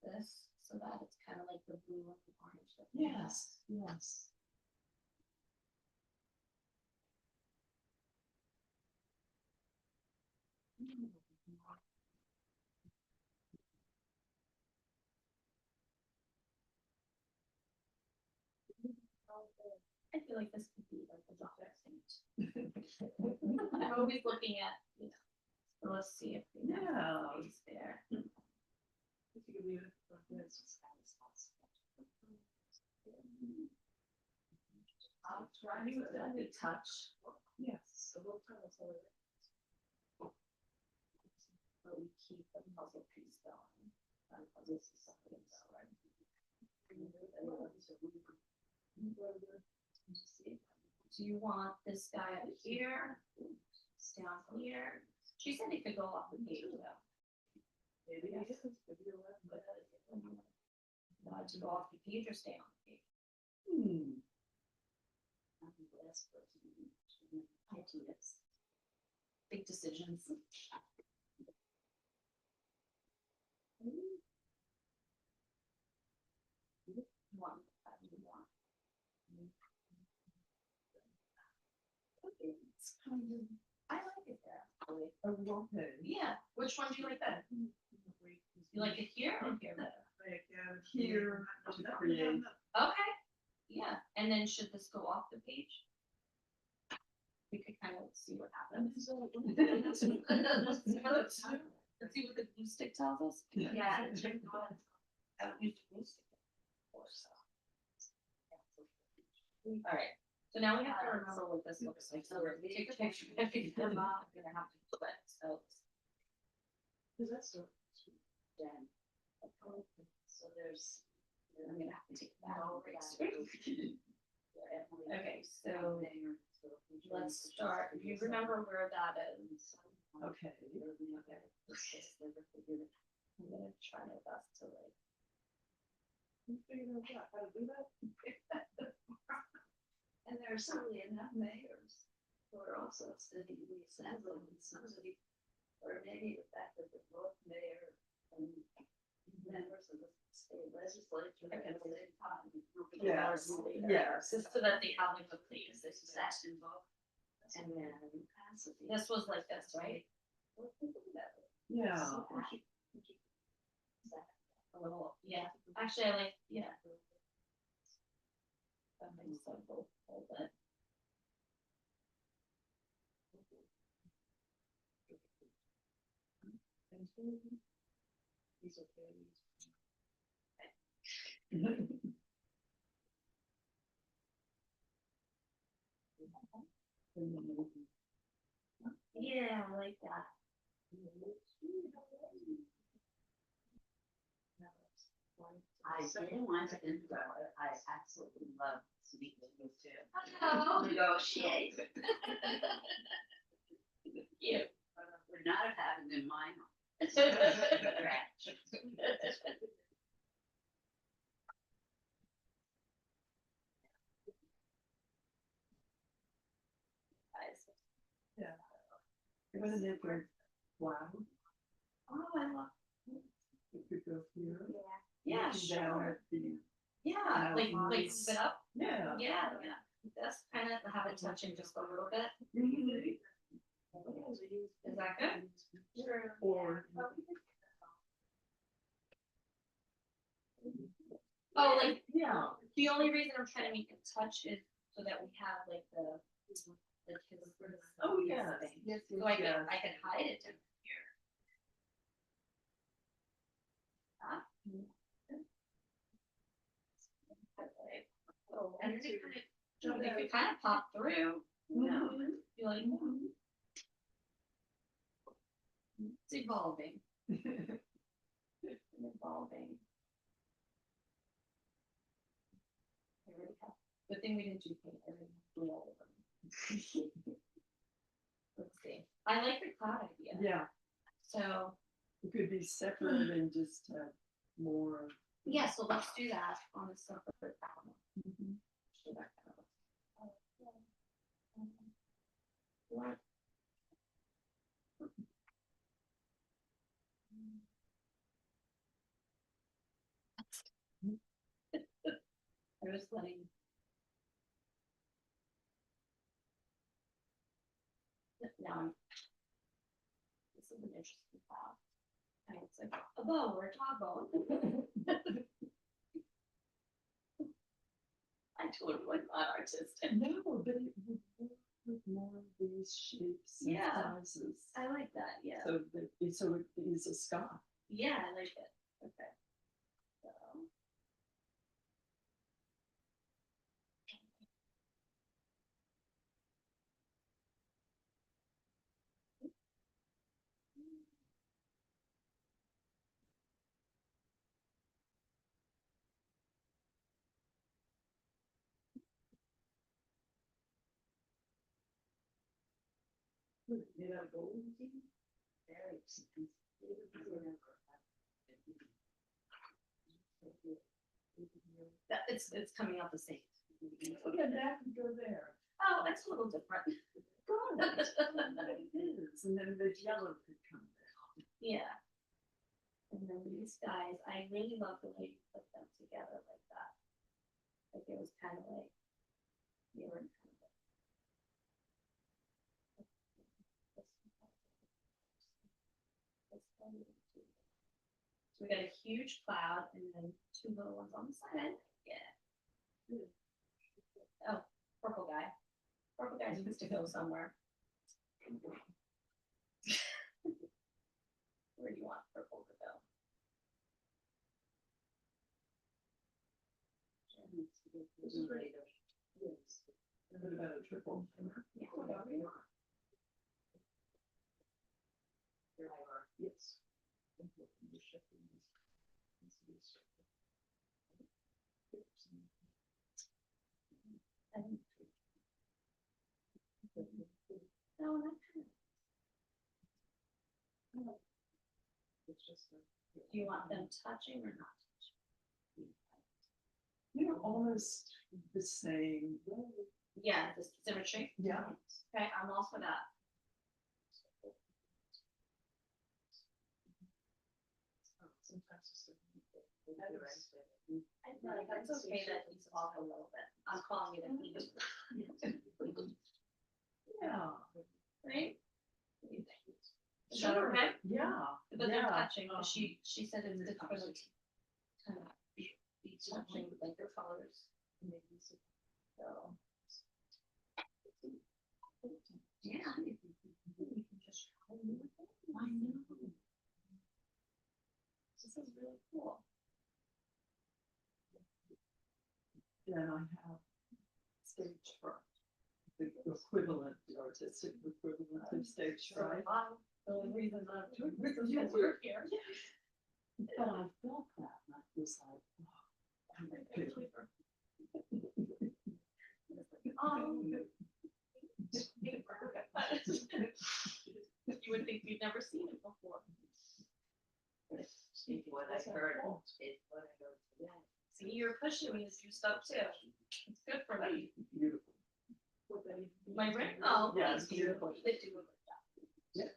this so that it's kind of like the blue and the orange. Yes, yes. I feel like this could be like a dog saint. I'm always looking at, you know, so let's see if we have Yeah. these there. I'll try to touch. Yes. But we keep the puzzle piece going. This is something so right. Do you want this guy up here? Down here? She said it could go off the page though. Maybe it is. Want to go off the page or stay on the page? Hmm. Ideas. Big decisions. One, one. It's kind of, I like it there. Actually. Oh, okay. Yeah, which one do you like better? You like it here or here better? Here to create. Okay, yeah, and then should this go off the page? We could kind of see what happens. Let's see what the glue stick tells us. Yeah. I haven't used a glue stick before, so. Alright, so now we have to remember what this looks like, so we take a picture, if we get them off, we're gonna have to flip it, so. Cause that's so. Then. So there's, I'm gonna have to take that over. Okay, so let's start, do you remember where that is? Okay. I'm gonna try my best to like. You figured out how to do that? And there are certainly enough mayors who are also studying the assembly and somebody, or maybe the fact that they're both mayor and members of the state legislature at the same time. Yes, yes. Just so that they have like a place, this is actually involved. And then this was like this, right? Yeah. A little, yeah, actually I like, yeah. That makes sense, a little bit. These are very. And then maybe Yeah, I like that. I didn't want to intro it. I absolutely love speaking with you. Oh. Negotiate. You. Would not have happened in my home. Scratch. when they were wow, Oh, I love. it could go here. Yeah, looking down sure. at the- Yeah, like mountains. sit up. Yeah. Yeah, yeah. That's kind of have it touching just a little bit. Is that good? Sure. Or Oh, like yeah, the only reason I'm trying to make it touch is so that we have like the his. oh yes, thing. yes, So I yes. can hide it in here. And then it could kind of pop through. No, you're like, it's evolving. Evolving. Good thing we didn't do paint. I didn't do all of them. Let's see. I like the cloud idea. Yeah, So it could be separate and just have more. yeah, so let's do that on a separate column. Do that kind of. What? I was letting. Now, this is an interesting thought. And it's like a bow or a top bow. I totally not artistic. No, but it would work with more of these shapes and Yeah. sizes. I like that, yeah. So that, so it is a sky. Yeah, I like it. Okay. So. You know, gold. That it's coming out the same. Look at that and go there. Oh, that's a little different. God, it is. And then the yellow could come down. Yeah. And then these guys, I really love the way you put them together like that. Like it was kind of like you were kind of like. So we got a huge cloud and then two little ones on the side. Yeah. Oh, purple guy. Purple guy needs to go somewhere. Where do you want purple to go? This is ready. Yes. A bit about a triple. Yeah. Yes. No, not kind of. It's just Do you want them touching or not touching? you're almost the same. Yeah, the symmetry. Yeah. Okay, I'm all for that. Sometimes it's I feel like it's okay that he's off a little bit. I'm calling it a heat. yeah. Right? What do you think? Is that Sure. okay? Yeah. But they're yeah. touching, but she said it's the color kind of be touching like their colors. So. Yeah. You can just try and do it. I know. This is really cool. Then I have stage front. the equivalent, the artistic equivalent of stage fright. The only reason I'm doing this is because you're here. But I felt that, and I was like, oh, I'm okay. You would think you'd never seen it before. What I heard is what I heard today. See, you're pushing me to do stuff too. It's good for me. Beautiful. My ring, oh, Yeah, thanks. it's beautiful. They do it like that. Yeah.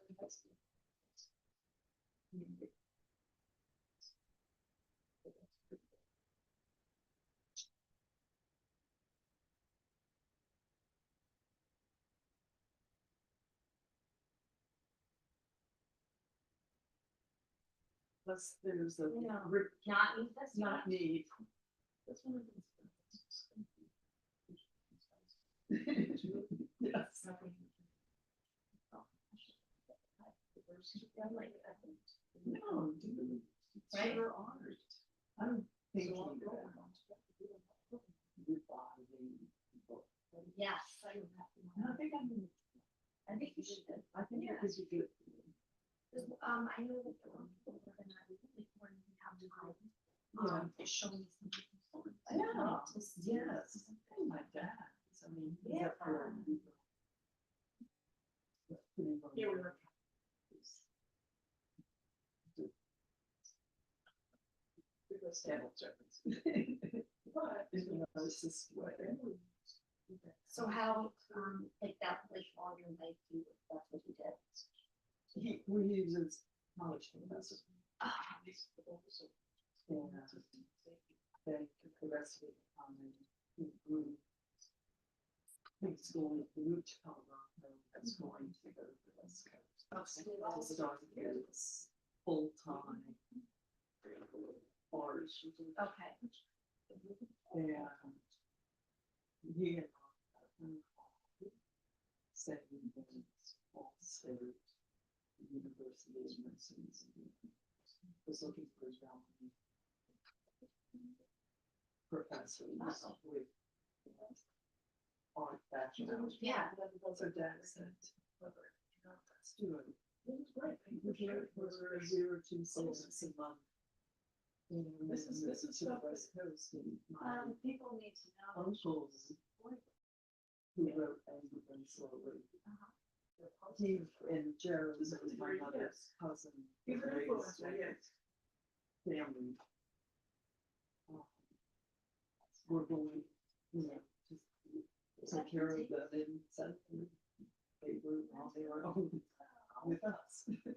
Plus, there's a No. rip, Not need this. not need. This one is. Yes. No, dude. Right? Your art. I'm thinking about reviving people. Yes. I think I think you should. I think Yeah. it could be good. I know that the one people are gonna really want to have time. To show me some. Yeah, yes, oh my dad, I mean, he's up for. Here we are. But, you know, it's just what. So how, like that, like all your life, that's what you did? We uses knowledge professor. Ah. And then the rest of it, he grew. He's going to move to Colorado, that's going to go to the West Coast. To start his full-time. Art. Okay. And he had second all state universities, was looking for his family professor with art bachelor. Yeah. So Dad said, let's do it. It was great. We were here for 0 to 6 a month. And this is to the West Coast. And my People need to know. uncles who wrote Angry and Slowly. He and Joe was my mother's cousin. Family. We're going, you know, just take care of them and send them. They were while they were home with us. It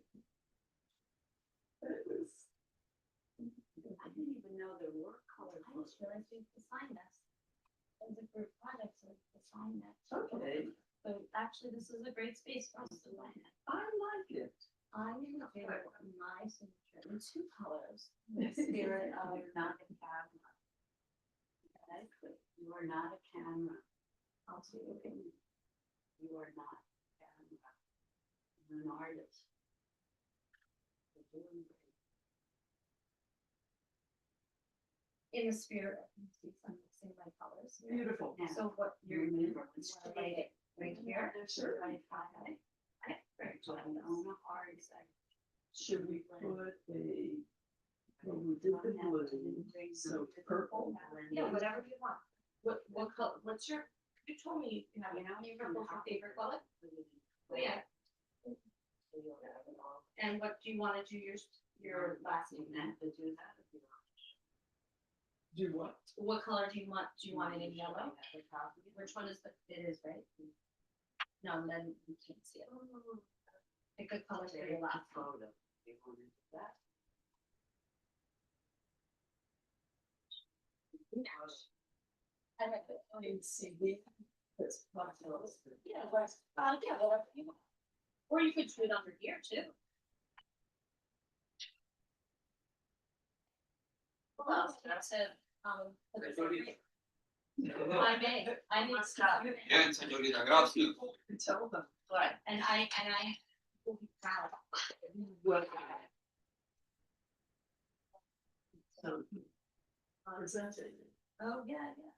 was. I didn't even know there were colors. I just realized we have to sign this. As a group project, so we have to sign that. Okay, But actually, this is a great space for us to sign it. I like it. I'm gonna put my signature in 2 colors. In the spirit of not a camera. Okay, you are not a camera. I'll see you again. You are not a camera. You're an artist. You're doing great. In the spirit of mixing my colors. Beautiful. So what you're gonna write it right here. Sure. Right, okay. Okay, very good. On the hard side. Should we put a, well, we did the blue, so purple? Yeah, whatever you want. What color, what's your, you told me, you know, purple's your favorite color? Oh, yeah. And what do you wanna do your last name then? Do what? What color do you want? Do you want it in yellow? Which one is it is, right? No, then you can't see it. Pick a color for your last photo. I like it. I mean, CD, that's possible. Yeah, yeah, whatever you want. Or you could do it under here too. Who else? That's it. I need stuff. Bien, señorita, gracias. Tell them. Right, and I will be proud. What? So, presented. Oh, yeah, yeah.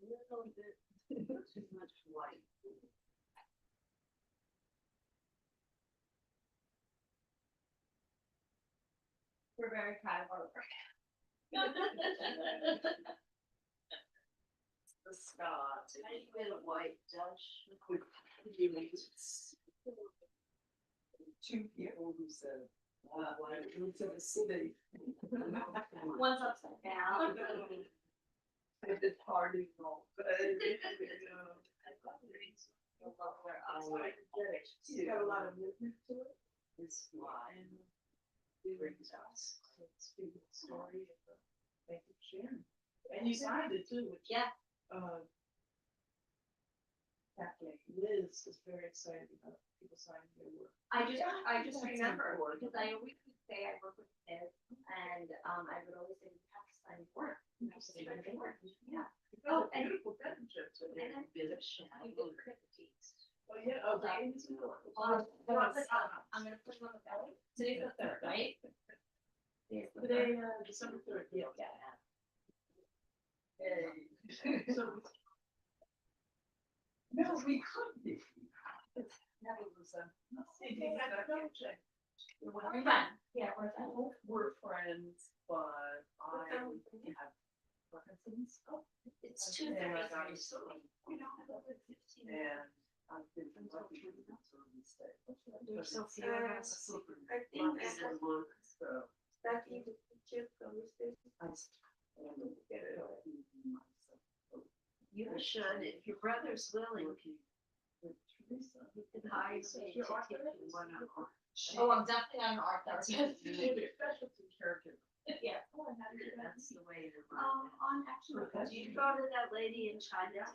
little bit too much white. We're very proud of our work. The Scott. Tiny bit of white, Dutch. Two people who said, I moved to the city. One's upside down. I did party and all, but I didn't. She's got a lot of movement to it. It's fly. It brings us. It's a good story. Thank you, Sharon. And you signed it too, which. Yeah. Kathleen, Liz is very excited about people signing their work. I just remember, because I always would say I work with kids, and, I would always say, you have to sign your work. You have to sign your work, yeah. Oh, and- beautiful penmanship. So And then, bit of I did cryptiques. Oh, yeah, oh, that is. I'm gonna put them on the belly. Today's the third, right? Today's the Today, third. December 3rd, yeah. Yeah. Yay. So. No, we could be. That was, We're fine. Yeah, we're fine. we're friends, but I have preferences. It's two And I thirty. got so, We don't have over 15 and I've been lucky to be so mistake. There's so few of us. I think that's a look, so. That you would chip conversation. I don't get it all in myself. You should, if your brother's willing, With Teresa. you can hire me to take you one on one. Oh, I'm definitely on art. That's Specialty caregiver. Yeah. That's the way to run it. On actually. Do you go to that lady in China?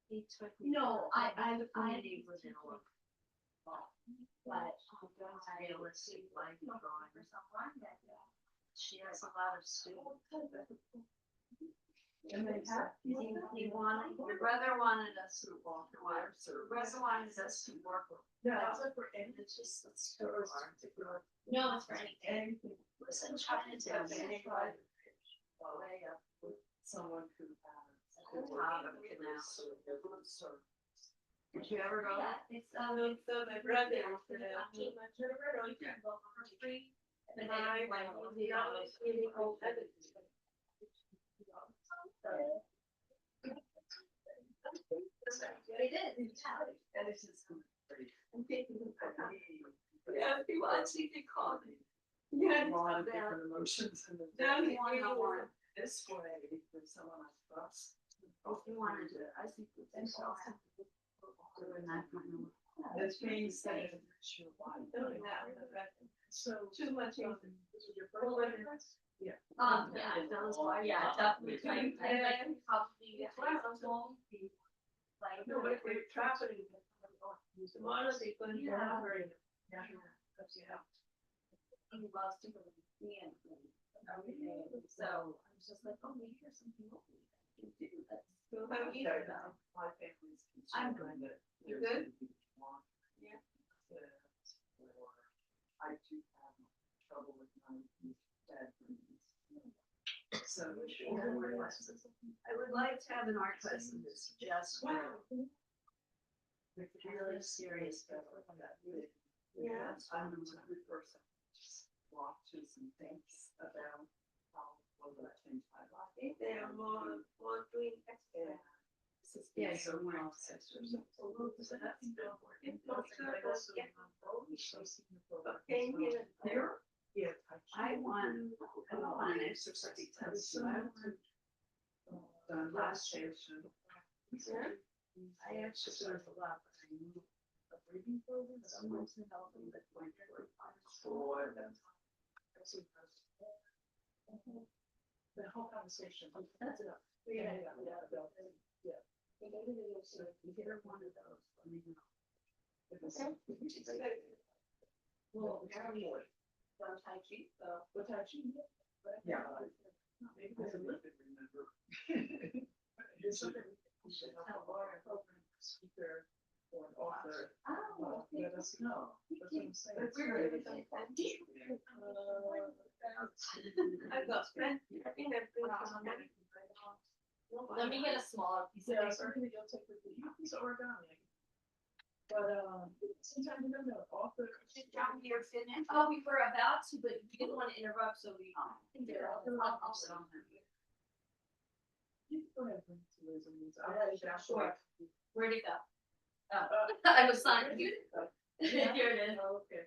He took me. No, I Community was in a look. But. Realistic life For drawing. someone that. She has a lot of students. And they have. He wanted, your brother wanted us to walk around, your brother wanted us to work with. Yeah. It's just, it's so hard to go. No, it's for anything. Anything. Listen, Chinatown, Okay. they drive way up with Someone who has. the top of the canal. Did you ever go? Yeah, it's, so my brother, came my turn on, you can go on the street. And then I went on the other, really old. They did, yeah. And it's just pretty. I'm thinking about how- Yeah, if he wants, he can call me. A Yeah. lot of different emotions in the. Down the one. This way, for someone I trust. If you wanted to, I think we can all have to doing that kind of. That's being said, I'm not sure why. Doing that, So. too much. This is your first one? Yeah. Yeah, those were, yeah, definitely, I like probably, yeah, like. No, but if we're traveling. Tomorrow they couldn't Yeah. have her. Yeah, because you have. He loves to go to the museum and everything, so I was just like, oh, maybe here's something else we can do that's. So how do you feel about? My family's. I'm concerned good. that You there's good? gonna be one Yeah. that, or I too have trouble with my dad. So. I would like to have an art lesson that suggests with really serious stuff like that. Yeah. I'm a good person, just watches and thinks about how, what would I change my life? I think they are more doing extra. Yeah, so we're all sisters. So that's important. Okay, here. Here? Yeah. I want an exercise test. So I want Done last station. I exercise a lot, but I need a breathing program, someone to help me with my The whole conversation. That's enough. Yeah. Maybe they will say, if you hear one of those, let me know. Well, apparently, done Tai Chi, so. What time she? Yeah. Maybe I remember. There's something. We should have a lawyer, program, speaker, or an author. Oh, Let us know. That's what I'm saying. But we're really like that. I've got friends, I think I've been on that. Let me get a smaller piece of Yeah, paper. something that you'll take with you, it's origami. But, sometimes you don't know, author. Down here, finish. Oh, we were about to, but we didn't want to interrupt, so we. You go ahead and bring it to Liz and Liz. I'll write it down. Sure. Where'd it go? Oh, I was signing you. Here it is. Oh, okay.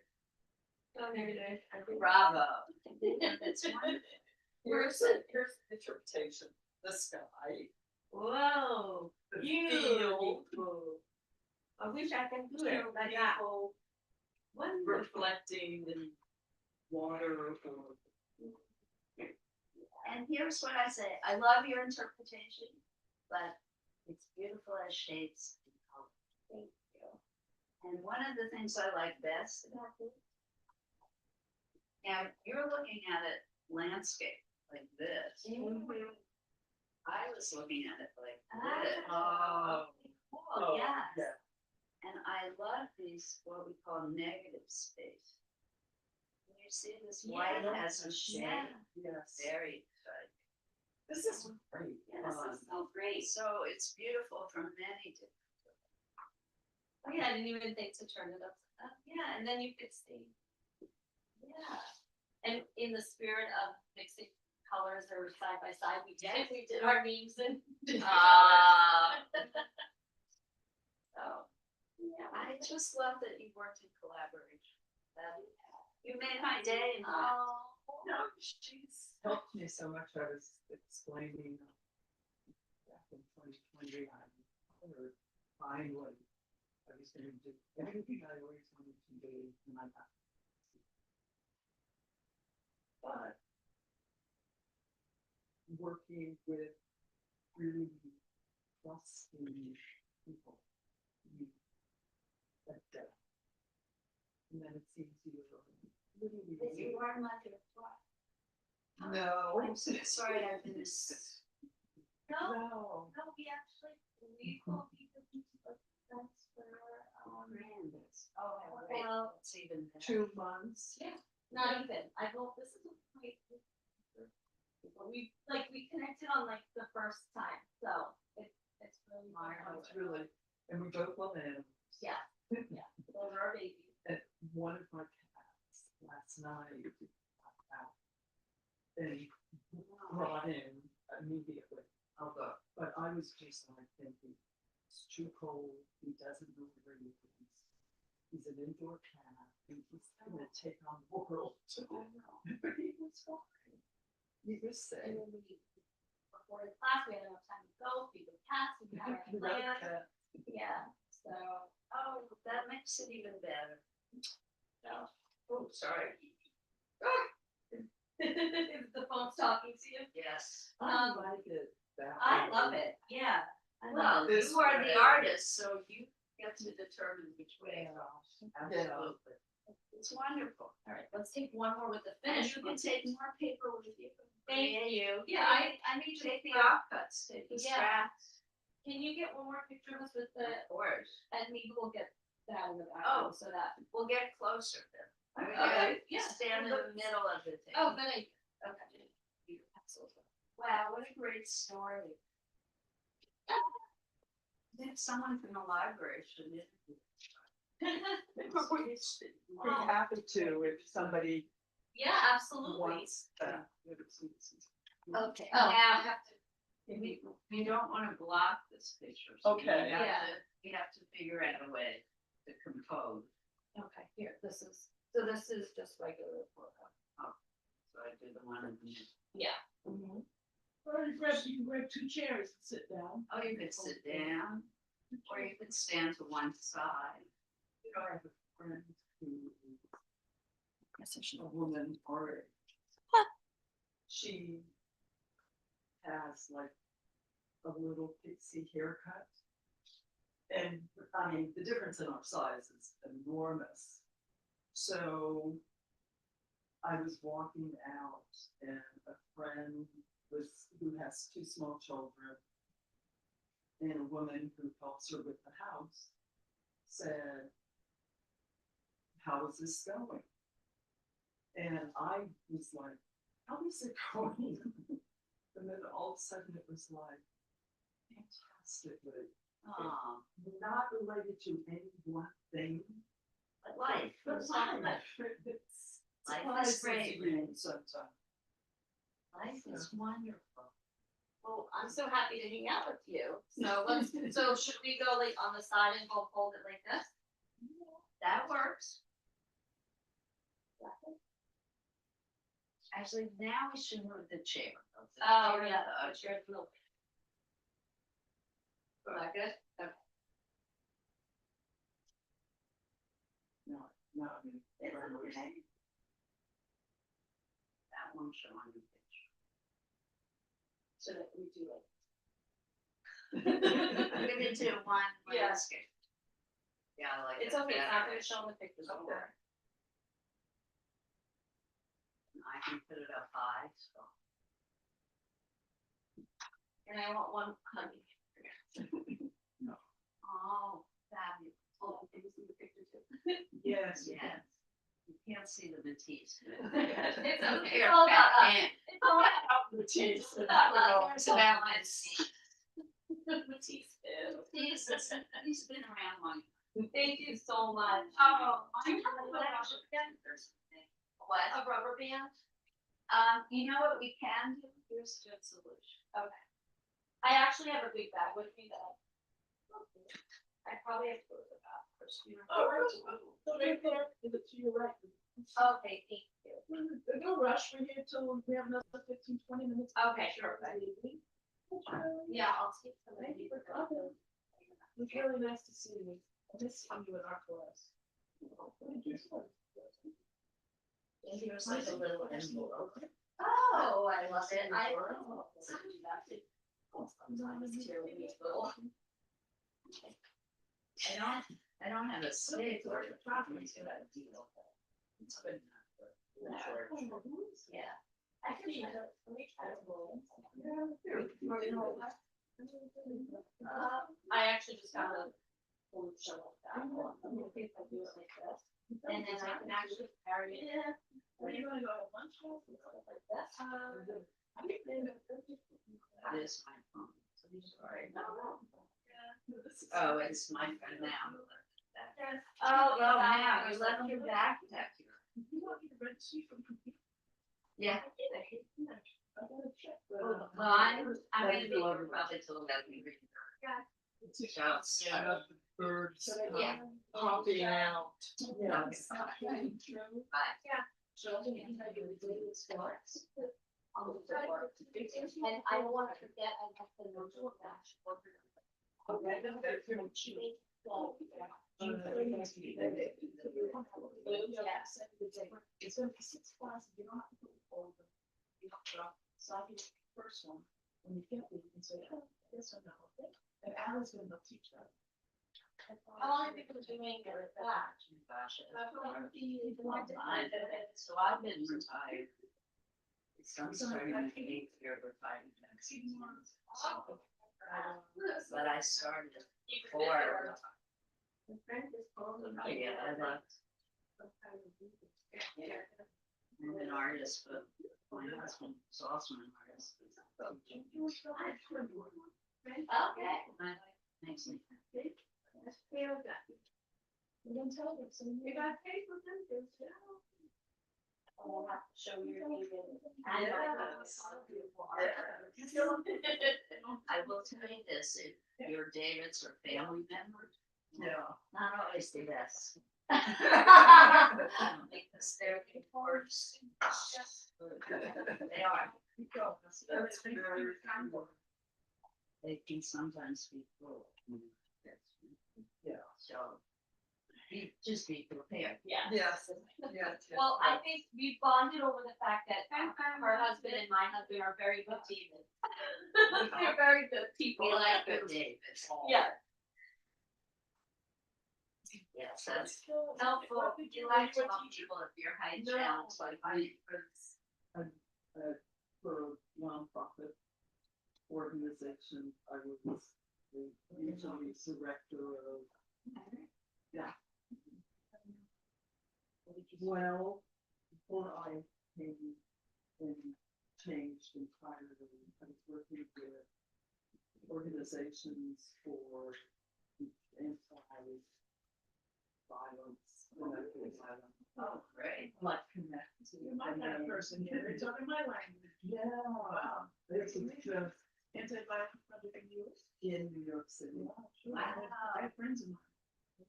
Oh, there it is. Bravo. It's wonderful. Here's interpretation, the sky. Whoa, The beautiful. field, I wish I could do it like that. people Wonderful. reflecting in water or. And here's what I say, I love your interpretation, but it's beautiful as shapes and color. Thank you. And one of the things I like best about this, now you're looking at it landscape like this. I was looking at it like this. Oh, cool, yes. Yeah. And I love these, what we call negative space. Can you see this white Yeah. has a shape? Yeah. Yes. Very exciting. This is great. Yeah, this is so great. So it's beautiful from many different. Oh yeah, I didn't even think to turn it upside down. Yeah, and then you could see. Yeah. And in the spirit of mixing colors or side by side, we did our memes and. Ah. So, yeah. I just love that you worked in collaboration. You made my day. Oh. No, she's helped me so much. I was explaining back in 2020, I heard finally I was going to do everything I always wanted to do, and I got. But working with really trusting people, you that depth, and then it seems you That you weren't my butterfly. No. I'm so sorry I've been this. No, No. we actually, we call people that's for, Grand is. Oh, okay. well, it's even better. 2 months. yeah, not even, I hope this is a great. We connected on like the first time, so it's really. It's really, and we both love animals. Yeah, yeah, those are our babies. And one of my cats last night got out and brought in immediately. I'll go. But I was just like thinking, it's too cold. He doesn't know where he is. He's an indoor cat. And he's gonna take on the world. But he was fine. He was And safe. then before the class, we had enough time to go, feed the cats, we had our plans, yeah, so. Oh, that makes it even better. So. Oh, sorry. The phone's talking to you. Yes. I like it that I way. love it, yeah. I Well, love you This are way. the artist, so you get to determine which way. Absolutely. It's wonderful. All right, let's take one more with the And finish. you can take more paper with you. Thank you. Yeah, I need to Take the for- offcuts, take the Yeah. scraps. Can you get one more picture of us with the, Of course. and maybe we'll get that in the back, Oh. so that. We'll get closer then. We Okay, gotta yeah. Stand in the middle of the thing. Oh, then I, okay. Wow, what a great story. If someone from the library should interview. Be happy to if somebody Yeah, absolutely. wants that. Okay, Oh. now have to, you don't wanna block this picture. So Okay. you have to figure out a way to compose. Okay, here, this is just regular photo. So I did the one in the. Yeah. Or you can grab 2 chairs and sit down. Oh, you could sit down, or you could stand to one side. You know, I have a friend who is a woman or she has like a little pixie haircut. And I mean, the difference in our size is enormous. So I was walking out and a friend who has 2 small children and a woman who helps her with the house said, "How is this going?" And I was like, "How is it going?" And then all of a sudden it was like, fantastically. Oh, Not related to any one thing. but life. But goes life, on. it's Life is surprising great. to me sometimes. Life is wonderful. Well, I'm so happy to hang out with you. So let's, so should we go like on the side and go fold it like this? That works. Actually, now we should move the chair. Oh, yeah, the chair's a little. Is that good? Okay. No, no, I mean. It's okay. That won't show on the picture. So that we do it. I'm gonna do one Yeah. landscape. Yeah, I like it. It's okay, it's not better. gonna show in the pictures. Okay. I can put it up high, so. And I want one honey. Oh, fabulous. Oh, can you see the picture too? Yes. Yes. You can't see the Matisse. It's okay. Here, It's all back about us. in. It's all about Matisse. It's about us. It's about Matisse. Matisse. He's been around long. Thank you so much. Oh, Do you have a rubber band? What? A rubber band? You know what we can do? Here's a good solution. Okay. I actually have a big bag with me that I probably have to go to the bathroom first. Right there, to your right. Okay, thank you. No rush, we're here till we have another 15, 20 minutes. Okay, sure. Yeah, I'll take some. Thank you for coming. It's really nice to see you. I miss seeing you in our class. And here's like a little envelope. Oh, I love it. I do that too. Sometimes too, we need little. I don't have a stick or a property to that deal. It's good enough. Yeah. Actually, let me try to roll. I actually just got a full show like that. I'm gonna see if I do it like this. And then I can actually carry it. Are you gonna go to lunch? Like this. That is my phone. Sorry. Oh, it's my phone now. Oh, Well, now you left your backpack here. Yeah. Well, I'm gonna be over probably till 11:30. So, Birds. Yeah. Popping out. Yeah. Yes. bye. And I don't wanna forget, I have the notebook dash. Yes. It's gonna be 6 classes, you don't have to put all of them. So I can take the first one, when you get there, you can say, oh, this one, no, okay. And Allie's gonna go teach that. How long have you been doing it that? Gosh, I've been doing long time. So I've been retired. I'm starting my 8th year of retirement next month. So, but I started before. Yeah, I left. I'm an artist, but my husband is also an artist. Okay. Makes me happy. You got paid for this, yeah. I'll have to show you your name. And I will tell you this, if your Davids are family members, Yeah. not always the best. Because they're divorced. They are. That's very cool. They can sometimes be cruel. Yeah. So, just be prepared. Yeah. Yes. Yes. Well, I think we bonded over the fact that her husband and my husband are very good teammates. They're very good people. We like good Davids. Yeah. Yes, that's Helpful. you like to help people if you're high challenge like me. For a nonprofit organization, I was the usually director of. Yeah. Well, before I came and changed entirely, I was working with organizations for anti-violence, domestic violence. Oh, great. Like connect to. You're my kind of person, yeah, they're talking my language. Yeah. Wow. This is just Anti-violence project in US? in New York City. Wow. I have friends of mine.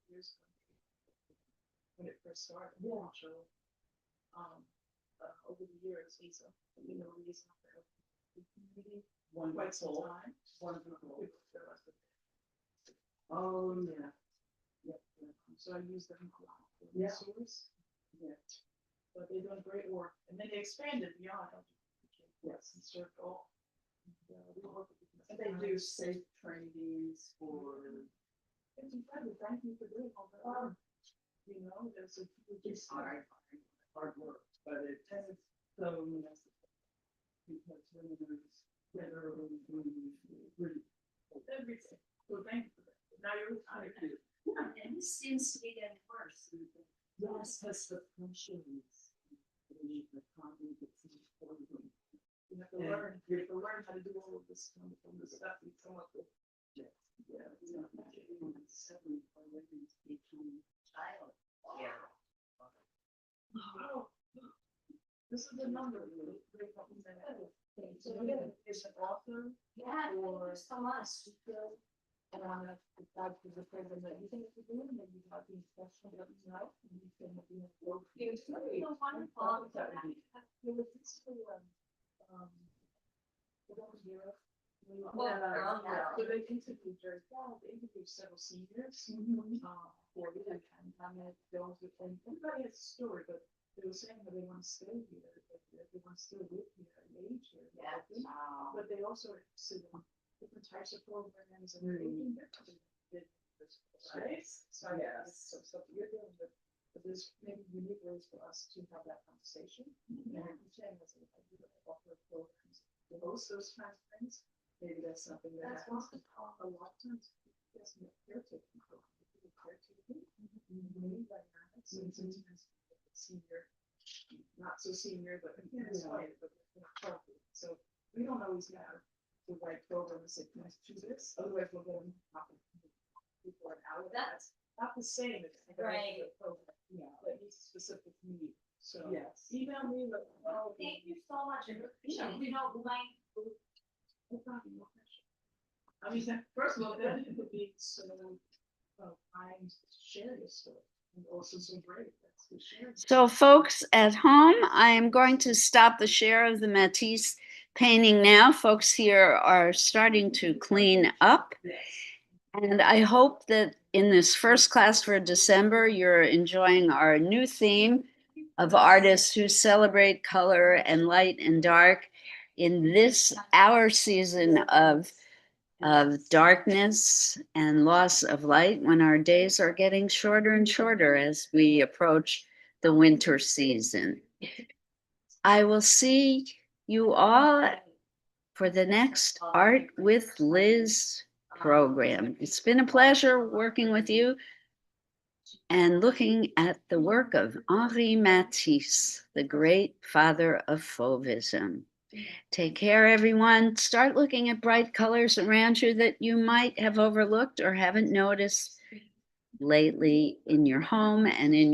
Years ago. When it first started. Yeah. So, over the years, he's a, he's out there. Community, One quite some full. time. Wonderful. Oh, Oh, yeah. yeah. So I use them a lot for Yeah. resource, Yeah. but they're doing great work, and then they expanded beyond LGBTQ Yes. and circle. We work with the And they do safe trainings for. It's incredible. Thank you for doing all that. You know, there's a It's hard work, but it's so necessary. Because women are literally really. everything. So thank you for that. Now you're retired. And this seems to be getting worse. Yes, because the pressure is. The problem gets important. You have to Yeah. learn, you have to learn how to do all of this kind of stuff you come up with. Yeah, it's not much. 7 already become child. Yeah. Oh, this is the number. So again, it's an author. Yeah, Or so much. And I'm gonna decide for the program that you think you're doing, and you have these questions, let me know, and you can, you know, work. You're so wonderful. There was this, it was Europe. So they interviewed Jerry Fowler, they interviewed several seniors, for the pandemic, those with, and everybody has a story, but they were saying that they want to stay here, that they want to stay with here, and age here. Yeah. But they also are interested in different types of programs and thinking differently. Right? So I guess some stuff that you're doing, but there's maybe unique ways for us to have that conversation. And I'm saying that's I do offer programs to host those kinds of things. Maybe that's something that That's happens a lot of times. It's a caretaking program. Caretaking. Many dynamics and sometimes senior, not so senior, but it's fine, but so we don't always have the right program to say, let's do this, otherwise we'll get them people are out. That's not the same as the Right. regular program, Yeah. that needs specific need. So Yes. email me, like, oh, Thank you so much. I really appreciate it. You know, like, no problem, no pressure. I mean, first of all, that it would be so kind to share your story, and also so brave. That's the sharing. So folks at home, I am going to stop the share of the Matisse painting now. Folks here are starting to clean up. And I hope that in this first class for December, you're enjoying our new theme of artists who celebrate color and light and dark in this our season of darkness and loss of light, when our days are getting shorter and shorter as we approach the winter season. I will see you all for the next Art with Liz program. It's been a pleasure working with you and looking at the work of Henri Matisse, the great father of Fauvism. Take care, everyone. Start looking at bright colors around you that you might have overlooked or haven't noticed lately in your home and in